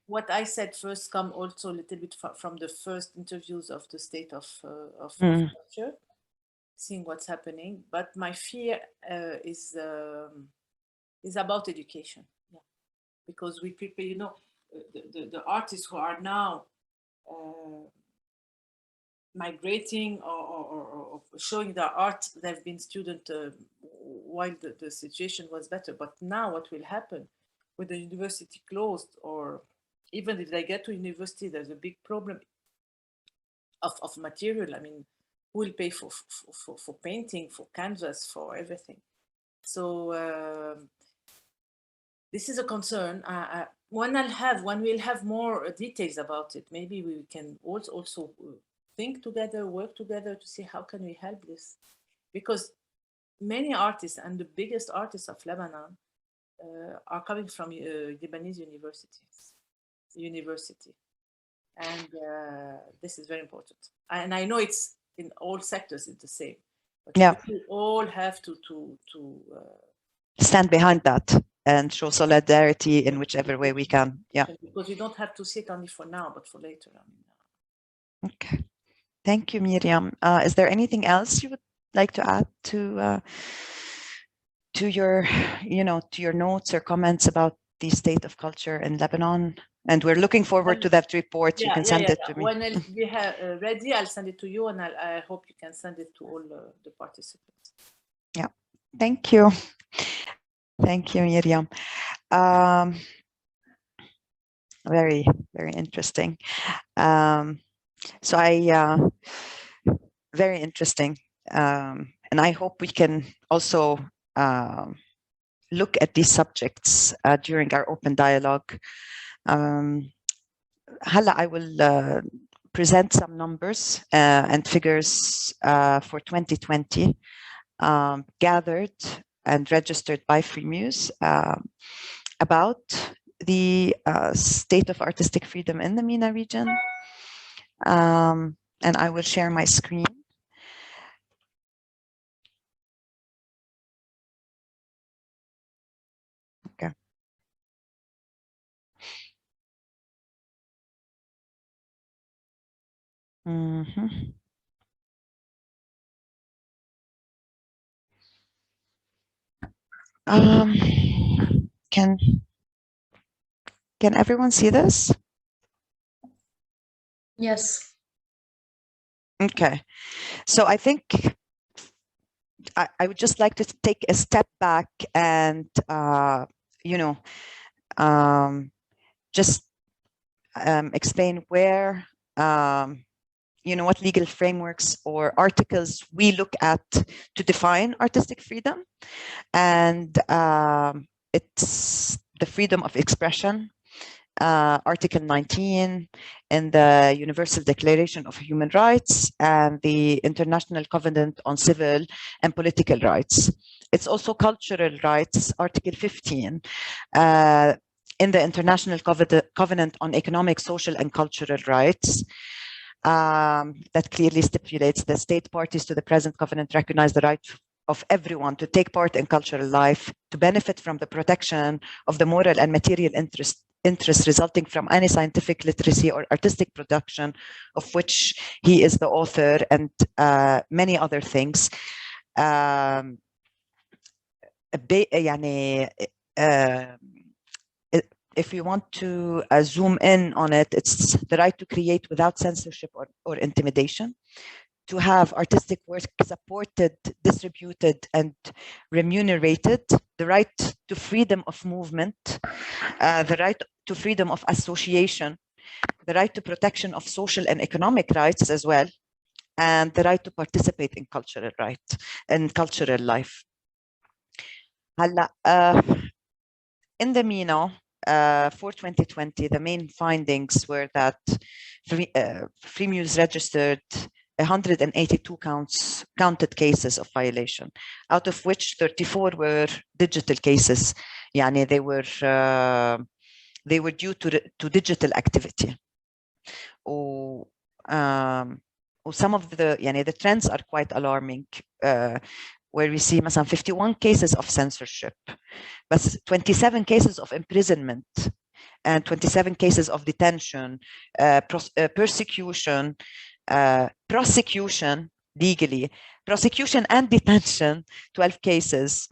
Speaker 3: What I said first come also a little bit from the first interviews of the state of culture, seeing what's happening. But my fear is about education, because we people, you know, the artists who are now migrating or showing their art, they've been students while the situation was better. But now what will happen with the university closed, or even if they get to university, there's a big problem of material. I mean, who will pay for painting, for canvas, for everything? So this is a concern. When we'll have more details about it, maybe we can also think together, work together to see how can we help this, because many artists, and the biggest artists of Lebanon are coming from Lebanese university, and this is very important. And I know it's in all sectors it's the same, but we all have to
Speaker 1: stand behind that and show solidarity in whichever way we can. Yeah,
Speaker 3: because we don't have to see it only for now, but for later.
Speaker 1: Okay, thank you, Myriam. Is there anything else you would like to add to your, to your notes or comments about the state of culture in Lebanon? And we're looking forward to that report. You can send it to me.
Speaker 3: When we have ready, I'll send it to you, and I hope you can send it to all the participants.
Speaker 1: Yeah, thank you. Thank you, Myriam. Very, very interesting. So very interesting. And I hope we can also look at these subjects during our open dialogue. Hala, I will present some numbers and figures for 2020 gathered and registered by Freemuse about the state of artistic freedom in the MENA region. And I will share my screen. Okay. Can everyone see this?
Speaker 8: Yes.
Speaker 1: Okay. So I think I would just like to take a step back and, just explain where, what legal frameworks or articles we look at to define artistic freedom. And it's the freedom of expression, Article 19 in the Universal Declaration of Human Rights and the International Covenant on Civil and Political Rights. It's also cultural rights, Article 15, in the International Covenant on Economic, Social and Cultural Rights, that clearly stipulates the state parties to the present covenant recognize the right of everyone to take part in cultural life, to benefit from the protection of the moral and material interests resulting from any scientific literacy or artistic production of which he is the author, and many other things. if you want to zoom in on it, it's the right to create without censorship or intimidation, to have artistic work supported, distributed, and remunerated, the right to freedom of movement, the right to freedom of association, the right to protection of social and economic rights as well, and the right to participate in cultural life. In the MENA, for 2020, the main findings were that Freemuse registered 182 counted cases of violation, out of which 34 were digital cases. Yani they were due to digital activity. Or some of the trends are quite alarming, where we see 51 cases of censorship, but 27 cases of imprisonment, and 27 cases of detention, persecution, prosecution legally, prosecution and detention, 12 cases,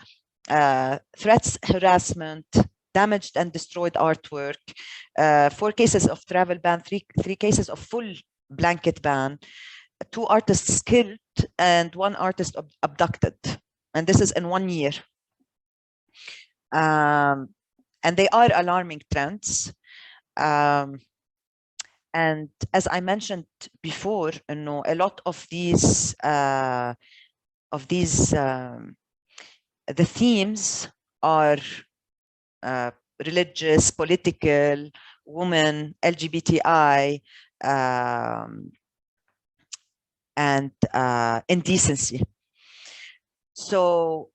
Speaker 1: threats, harassment, damaged and destroyed artwork, 4 cases of travel ban, 3 cases of full blanket ban, 2 artists killed, and 1 artist abducted. And this is in 1 year. And they are alarming trends. And as I mentioned before, a lot of these the themes are religious, political, women, LGBTI, and indecency. So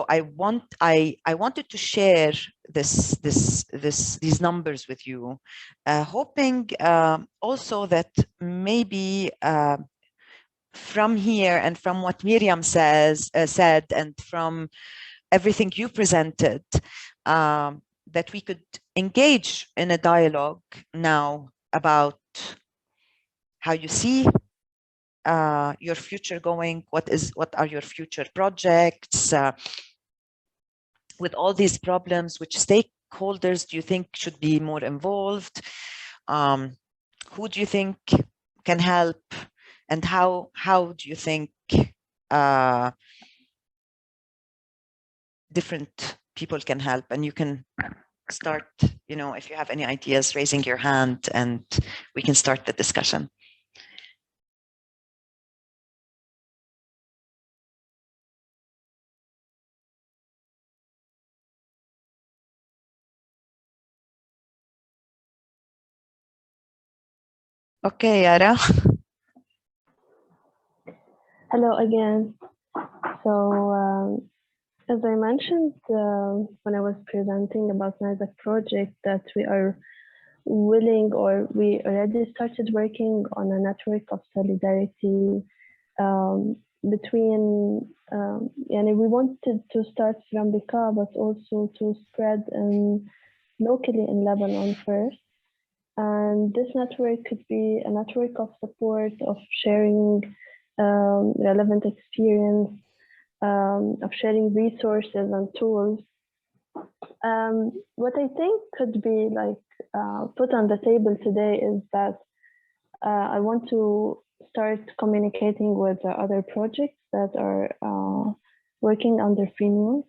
Speaker 1: I wanted to share these numbers with you, hoping also that maybe from here and from what Myriam said, and from everything you presented, that we could engage in a dialogue now about how you see your future going, what are your future projects, with all these problems, which stakeholders do you think should be more involved, who do you think can help, and how do you think different people can help? And you can start, if you have any ideas, raising your hand, and we can start the discussion. Okay, Yara.
Speaker 6: Hello again. So as I mentioned when I was presenting about NISAC project, that we are willing, or we already started working on a network of solidarity between, and we wanted to start from Bika, but also to spread locally in Lebanon first. And this network could be a network of support, of sharing relevant experience, of sharing resources and tools. What I think could be put on the table today is that I want to start communicating with other projects that are working under Freemuse,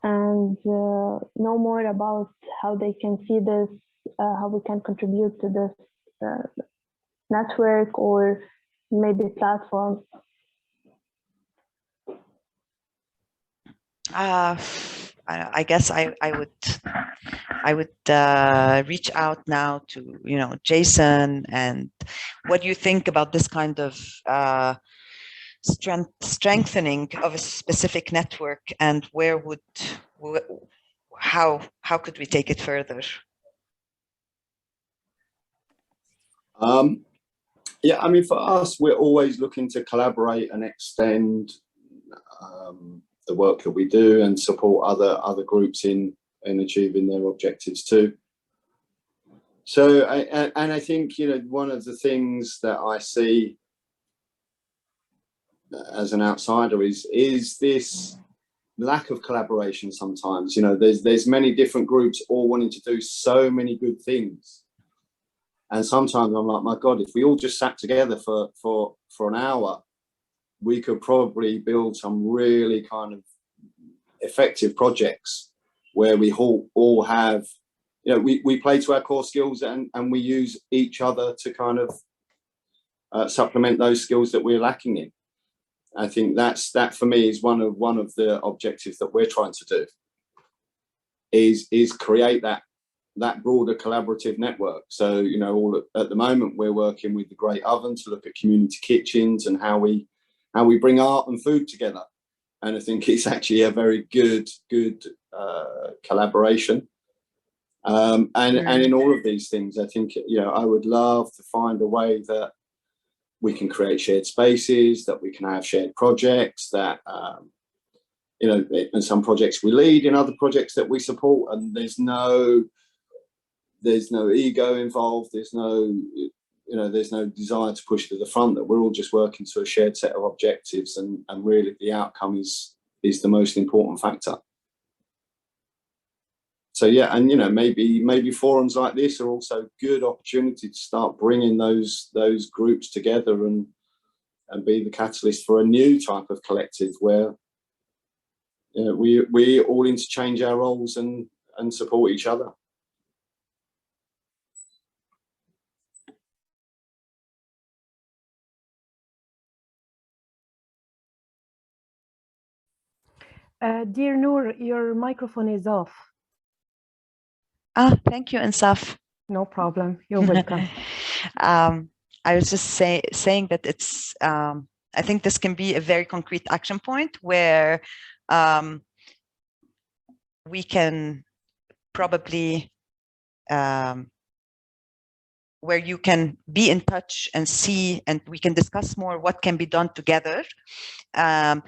Speaker 6: and know more about how they can see this, how we can contribute to this network or maybe platform.
Speaker 1: I guess I would reach out now to Jason, and what do you think about this kind of strengthening of a specific network, and how could we take it further?
Speaker 7: Yeah, I mean, for us, we're always looking to collaborate and extend the work that we do, and support other groups in achieving their objectives too. So, I think one of the things that I see as an outsider is this lack of collaboration sometimes. You know, there's many different groups all wanting to do so many good things. And sometimes I'm like, my God, if we all just sat together for an hour, we could probably build some really kind of effective projects where we all have, you know, we play to our core skills and we use each other to kind of supplement those skills that we're lacking in. I think that for me is one of the objectives that we're trying to do is create that broader collaborative network. So, you know, at the moment we're working with the Great Oven to look at community kitchens and how we bring art and food together. And I think it's actually a very good collaboration. And in all of these things, I think, you know, I would love to find a way that we can create shared spaces, that we can have shared projects, that, you know, in some projects we lead, in other projects that we support, and there's no ego involved, there's no desire to push to the front, that we're all just working to a shared set of objectives, and really the outcome is the most important factor. So yeah, and you know, maybe forums like this are also good opportunity to start bringing those groups together and be the catalyst for a new type of collective where, you know, we all interchange our roles and support each other.
Speaker 10: Dear Noor, your microphone is off.
Speaker 1: Thank you, Insaf.
Speaker 10: No problem. You're welcome.
Speaker 1: I was just saying that it's, I think this can be a very concrete action point where we can probably, where you can be in touch and see, and we can discuss more what can be done together, and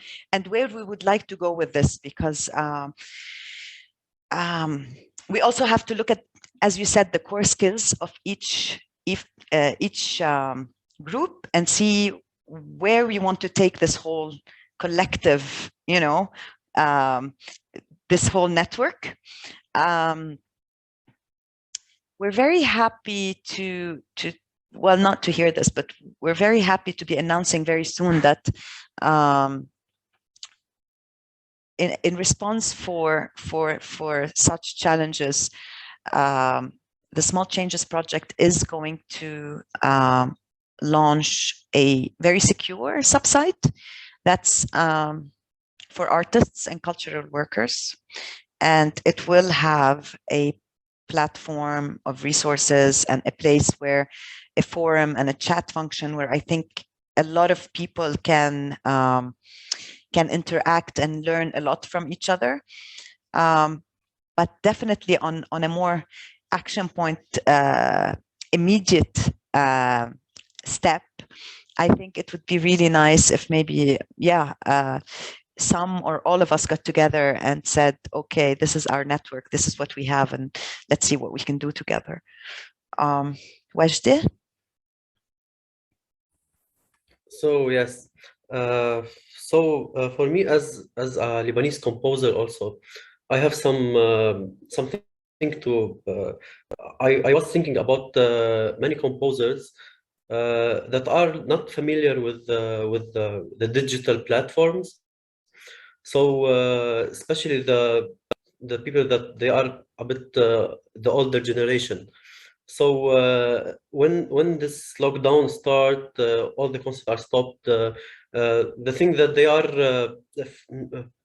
Speaker 1: where we would like to go with this, because we also have to look at, as you said, the core skills of each group and see where we want to take this whole collective, you know, this whole network. We're very happy to well, not to hear this, but we're very happy to be announcing very soon that in response for such challenges, the Small Changes Project is going to launch a very secure subsite that's for artists and cultural workers, and it will have a platform of resources and a place where a forum and a chat function where I think a lot of people can interact and learn a lot from each other, but definitely on a more action point, immediate step, I think it would be really nice if maybe, some or all of us got together and said, okay, this is our network, this is what we have, and let's see what we can do together. Wajdi?
Speaker 4: So yes, for me as a Lebanese composer also, I have something to. I was thinking about many composers that are not familiar with the digital platforms. So especially the people that they are a bit the older generation. So when this lockdown start, all the concerts are stopped. The thing that they are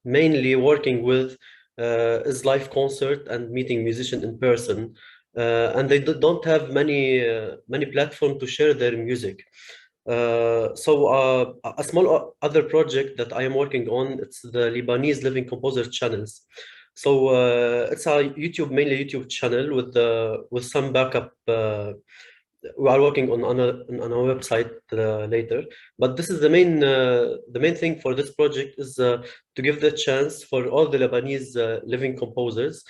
Speaker 4: mainly working with is live concert and meeting musicians in person, and they don't have many platforms to share their music. So a small other project that I am working on, it's the Lebanese Living Composer channels. So it's a mainly YouTube channel with some backup. We are working on a website later, but this is the main thing for this project is to give the chance for all the Lebanese living composers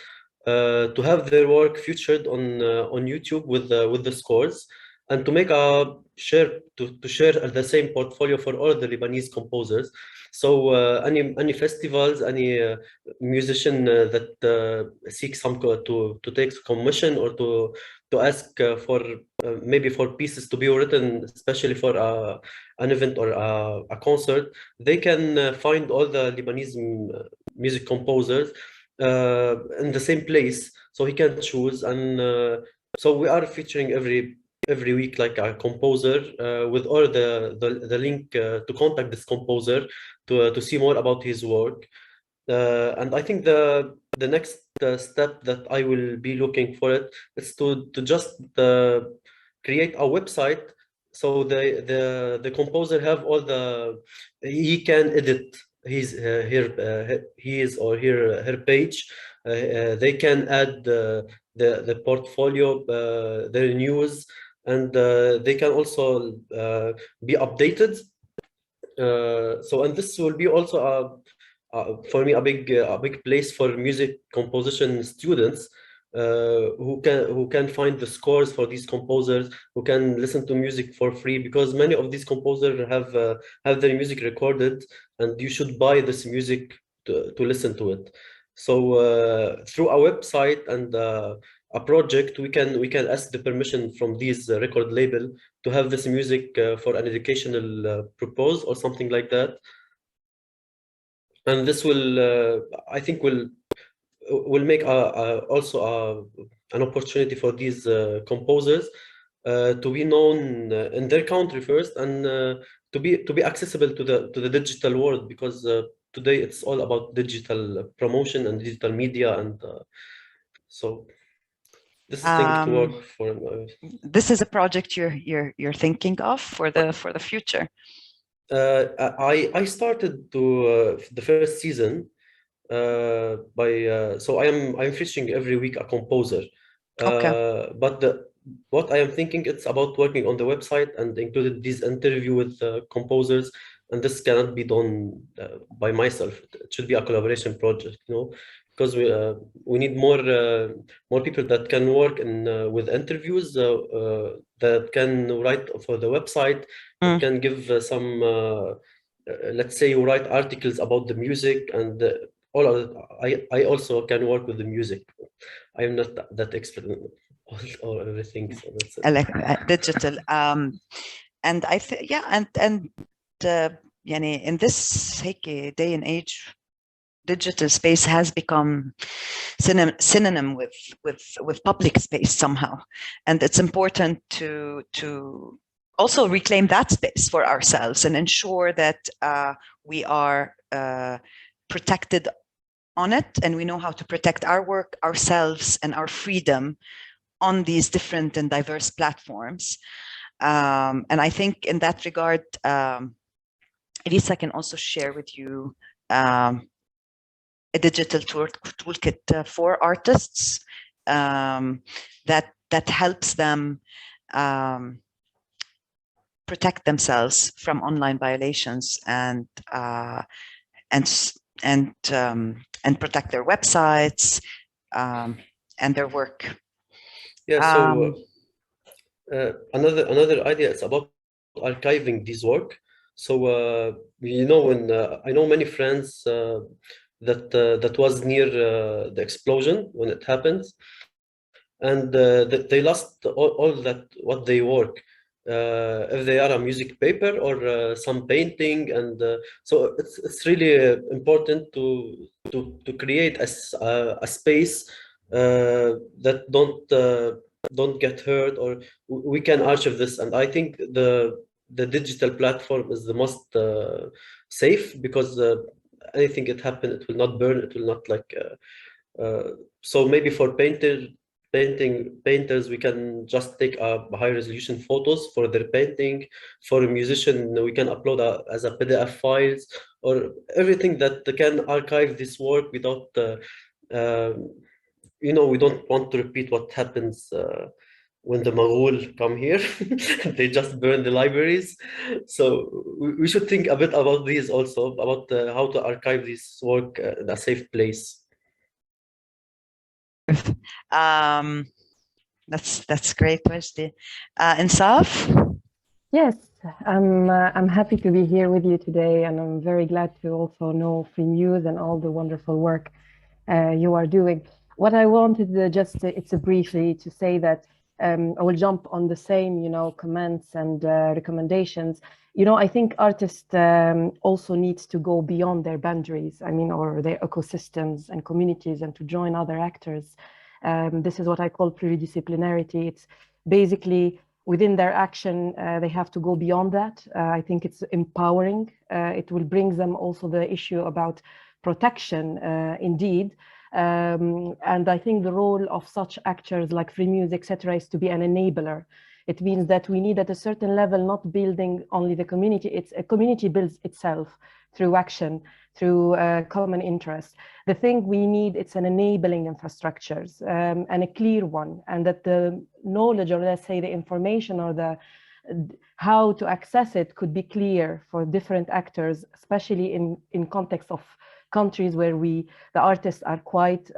Speaker 4: to have their work featured on YouTube with the scores, and to make a share the same portfolio for all the Lebanese composers. So any festivals, any musician that seeks to take commission or to ask for maybe for pieces to be written, especially for an event or a concert, they can find all the Lebanese music composers in the same place, so he can choose. And so we are featuring every week like a composer with all the link to contact this composer to see more about his work. And I think the next step that I will be looking for it is to just create a website, so the composer have all he can edit his or her page. They can add the portfolio, their news, and they can also be updated. And this will be also for me a big place for music composition students who can find the scores for these composers, who can listen to music for free, because many of these composers have their music recorded, and you should buy this music to listen to it. So through a website and a project, we can ask the permission from these record label to have this music for an educational purpose or something like that. And this will, I think, will make also an opportunity for these composers to be known in their country first, and to be accessible to the digital world, because today it's all about digital promotion and digital media, and so this is thing to work for.
Speaker 1: This is a project you're thinking of for the future.
Speaker 4: I started to the first season so I'm featuring every week a composer.
Speaker 1: Okay.
Speaker 4: But what I am thinking, it's about working on the website and included this interview with composers, and this cannot be done by myself. It should be a collaboration project, because we need more people that can work with interviews, that can write for the website, that can give some let's say you write articles about the music, and all of it. I also can work with the music. I am not that expert in all everything, so that's it.
Speaker 1: Digital. And I think, yeah, and يعني in this day and age, digital space has become synonym with public space somehow, and it's important to also reclaim that space for ourselves and ensure that we are protected on it, and we know how to protect our work, ourselves, and our freedom on these different and diverse platforms. And I think in that regard, Elisa can also share with you a digital toolkit for artists that helps them protect themselves from online violations and protect their websites and their work.
Speaker 4: Yeah. So another idea is about archiving this work. So when I know many friends that was near the explosion when it happened, and they lost all that what they work. If they are a music paper or some painting, and so it's really important to create a space that don't get hurt, or we can archive this. And I think the digital platform is the most safe, because anything it happen, it will not burn, it will not so maybe for painters, we can just take high resolution photos for their painting. For a musician, we can upload as a PDF files, or everything that can archive this work without we don't want to repeat what happens when the Maghul come here. They just burn the libraries. So we should think a bit about these also, about how to archive this work in a safe place.
Speaker 1: That's great, Wajdi. Insaf?
Speaker 11: Yes, I'm happy to be here with you today, and I'm very glad to also know Freemuse and all the wonderful work you are doing. What I wanted it's briefly to say that I will jump on the same, comments and recommendations. I think artists also need to go beyond their boundaries, or their ecosystems and communities, and to join other actors. This is what I call pluridisciplinarity. It's basically within their action, they have to go beyond that. I think it's empowering. It will bring them also the issue about protection, indeed. And I think the role of such actors like Freemuse, etc., is to be an enabler. It means that we need at a certain level not building only the community. It's a community builds itself through action, through common interest. The thing we need, it's an enabling infrastructures, and a clear one, and that the knowledge, or let's say the information, or the how to access it could be clear for different actors, especially in context of countries where the artists are quite,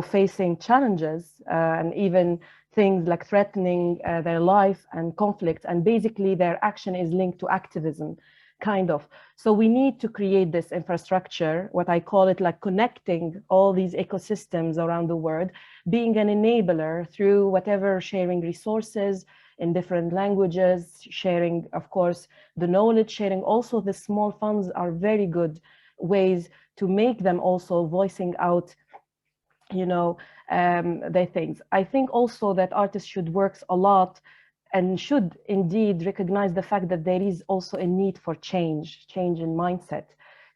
Speaker 11: facing challenges, and even things like threatening their life and conflict, and basically their action is linked to activism, kind of. So we need to create this infrastructure, what I call it, like connecting all these ecosystems around the world, being an enabler through whatever, sharing resources in different languages, sharing, of course, the knowledge, sharing also the small funds are very good ways to make them also voicing out, their things. I think also that artists should work a lot and should indeed recognize the fact that there is also a need for change in mindset,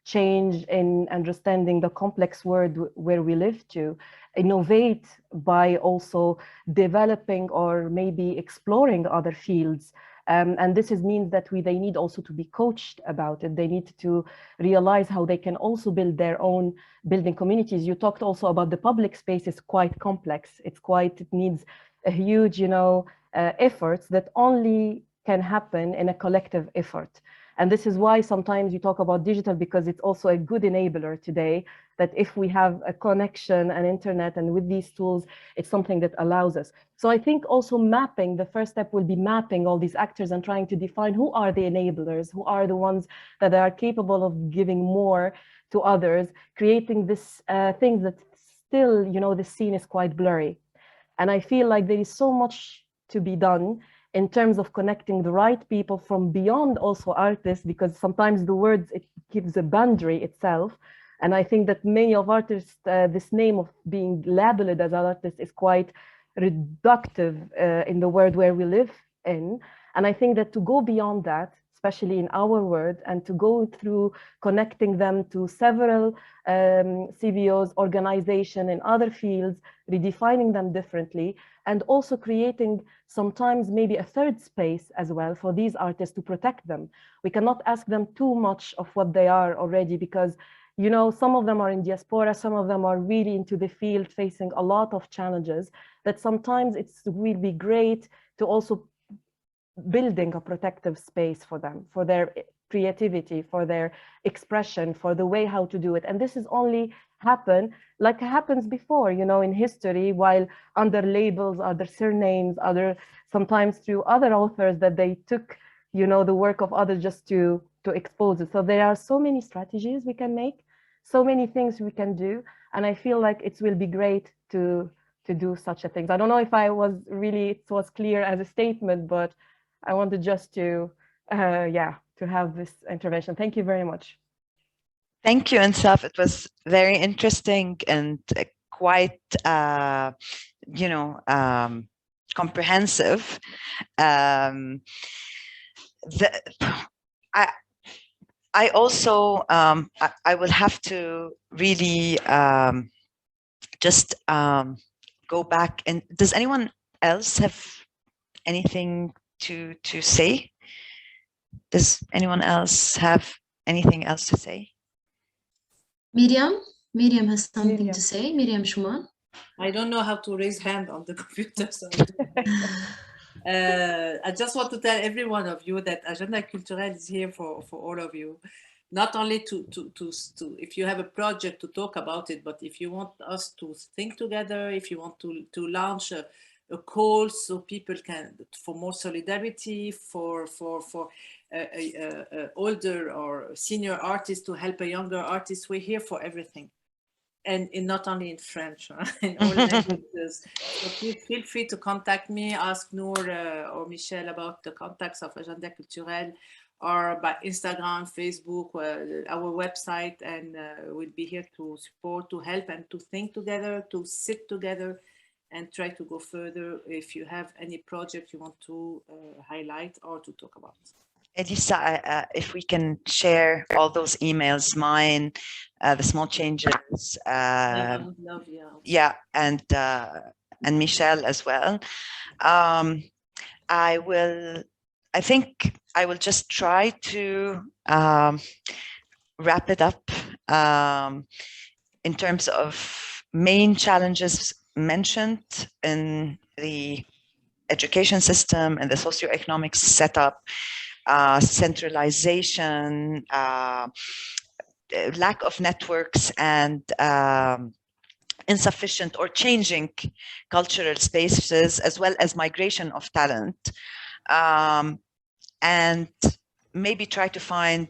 Speaker 11: change in understanding the complex world where we live to, innovate by also developing or maybe exploring other fields. And this means that they need also to be coached about it. They need to realize how they can also build their own building communities. You talked also about the public space is quite complex. It needs a huge, efforts that only can happen in a collective effort. And this is why sometimes you talk about digital, because it's also a good enabler today, that if we have a connection and internet, and with these tools, it's something that allows us. So I think also mapping, the first step will be mapping all these actors and trying to define who are the enablers, who are the ones that are capable of giving more to others, creating this thing that still, the scene is quite blurry. And I feel like there is so much to be done in terms of connecting the right people from beyond also artists, because sometimes the words, it gives a boundary itself. And I think that many of artists, this name of being labeled as an artist is quite reductive in the world where we live in. And I think that to go beyond that, especially in our world, and to go through connecting them to several CBOs, organization in other fields, redefining them differently, and also creating sometimes maybe a third space as well for these artists to protect them. We cannot ask them too much of what they are already, because some of them are in diaspora, some of them are really into the field facing a lot of challenges, that sometimes it will be great to also building a protective space for them, for their creativity, for their expression, for the way how to do it. And this is only happen like happens before, in history, while under labels, other surnames, sometimes through other authors that they took, the work of others just to expose it. So there are so many strategies we can make, so many things we can do. And I feel like it will be great to do such a thing. I don't know if it was clear as a statement, but I wanted just to have this intervention. Thank you very much.
Speaker 1: Thank you, Insaf. It was very interesting and quite, comprehensive. I also, I will have to really just go back. And does anyone else have anything to say? Does anyone else have anything else to say?
Speaker 8: Myriam has something to say. Myriam Schuman.
Speaker 3: I don't know how to raise hand on the computer. So I just want to tell every one of you that Agenda Culturel is here for all of you. Not only to if you have a project to talk about it, but if you want us to think together, if you want to launch a call so people can, for more solidarity, for older or senior artists to help a younger artist. We're here for everything. And not only in French, in all languages. So please feel free to contact me, ask Noor or Michèle about the contacts of Agenda Culturel, or by Instagram, Facebook, our website, and we'll be here to support, to help, and to think together, to sit together, and try to go further if you have any project you want to highlight or to talk about.
Speaker 1: Elisa, if we can share all those emails, mine, the small changes,
Speaker 3: I would love,
Speaker 1: yeah, and Michèle as well. I think I will just try to wrap it up in terms of main challenges mentioned in the education system and the socioeconomic setup. Centralization, lack of networks, and insufficient or changing cultural spaces, as well as migration of talent. And maybe try to find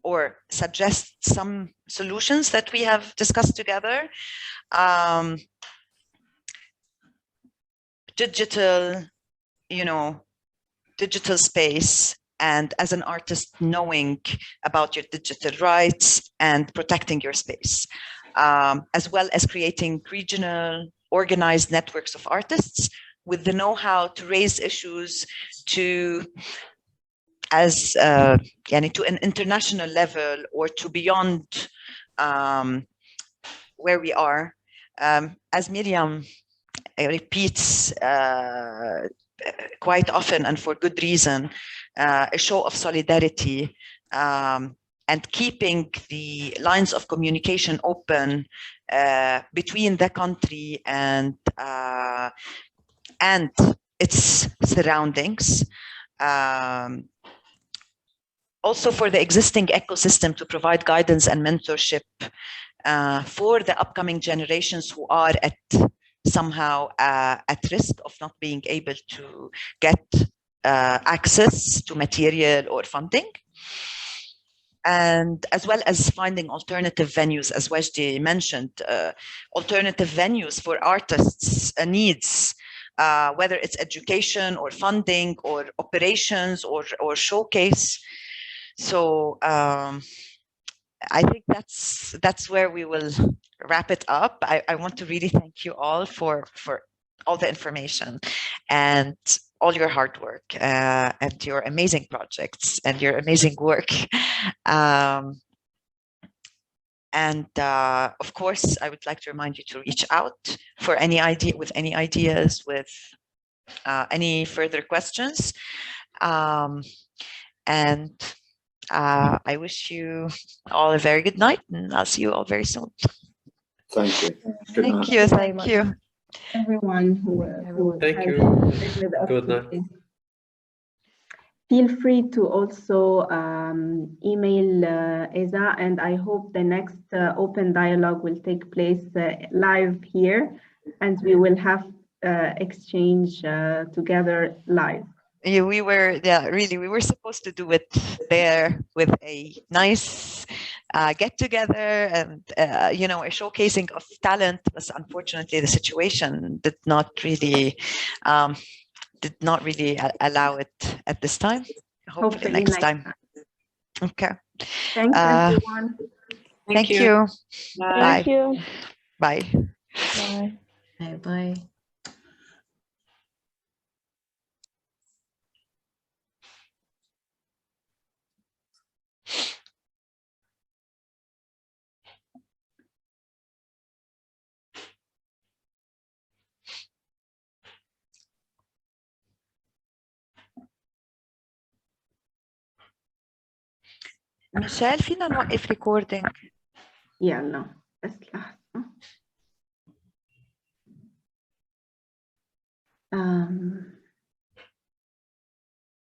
Speaker 1: or suggest some solutions that we have discussed together. Digital, digital space, and as an artist, knowing about your digital rights and protecting your space, as well as creating regional organized networks of artists with the know-how to raise issues to an international level or to beyond where we are. As Myriam repeats quite often, and for good reason, a show of solidarity, and keeping the lines of communication open between the country and its surroundings. Also for the existing ecosystem to provide guidance and mentorship for the upcoming generations who are somehow at risk of not being able to get access to material or funding. And as well as finding alternative venues, as Wajdi mentioned, alternative venues for artists' needs, whether it's education or funding or operations or showcase. So I think that's where we will wrap it up. I want to really thank you all for all the information and all your hard work and your amazing projects and your amazing work. Of course, I would like to remind you to reach out for any idea, with any ideas, with any further questions. I wish you all a very good night, and I'll see you all very soon.
Speaker 7: Thank you.
Speaker 1: Thank you. Thank you.
Speaker 2: Everyone who
Speaker 4: Thank
Speaker 2: has
Speaker 4: you.
Speaker 2: been with us
Speaker 4: Good night.
Speaker 2: today. Feel free to also email Eza, and I hope the next open dialogue will take place live here, and we will have exchange together live.
Speaker 1: Yeah, we were supposed to do it there with a nice get together and a showcasing of talent, but unfortunately the situation did not really allow it at this time. Hopefully next time. Okay.
Speaker 2: Thanks everyone.
Speaker 1: Thank you.
Speaker 3: Bye.
Speaker 6: Thank you.
Speaker 1: Bye.
Speaker 6: Bye.
Speaker 8: Bye.
Speaker 1: ميشيل فينا نوقف ريكوردينج؟
Speaker 2: يلا بس لحظة.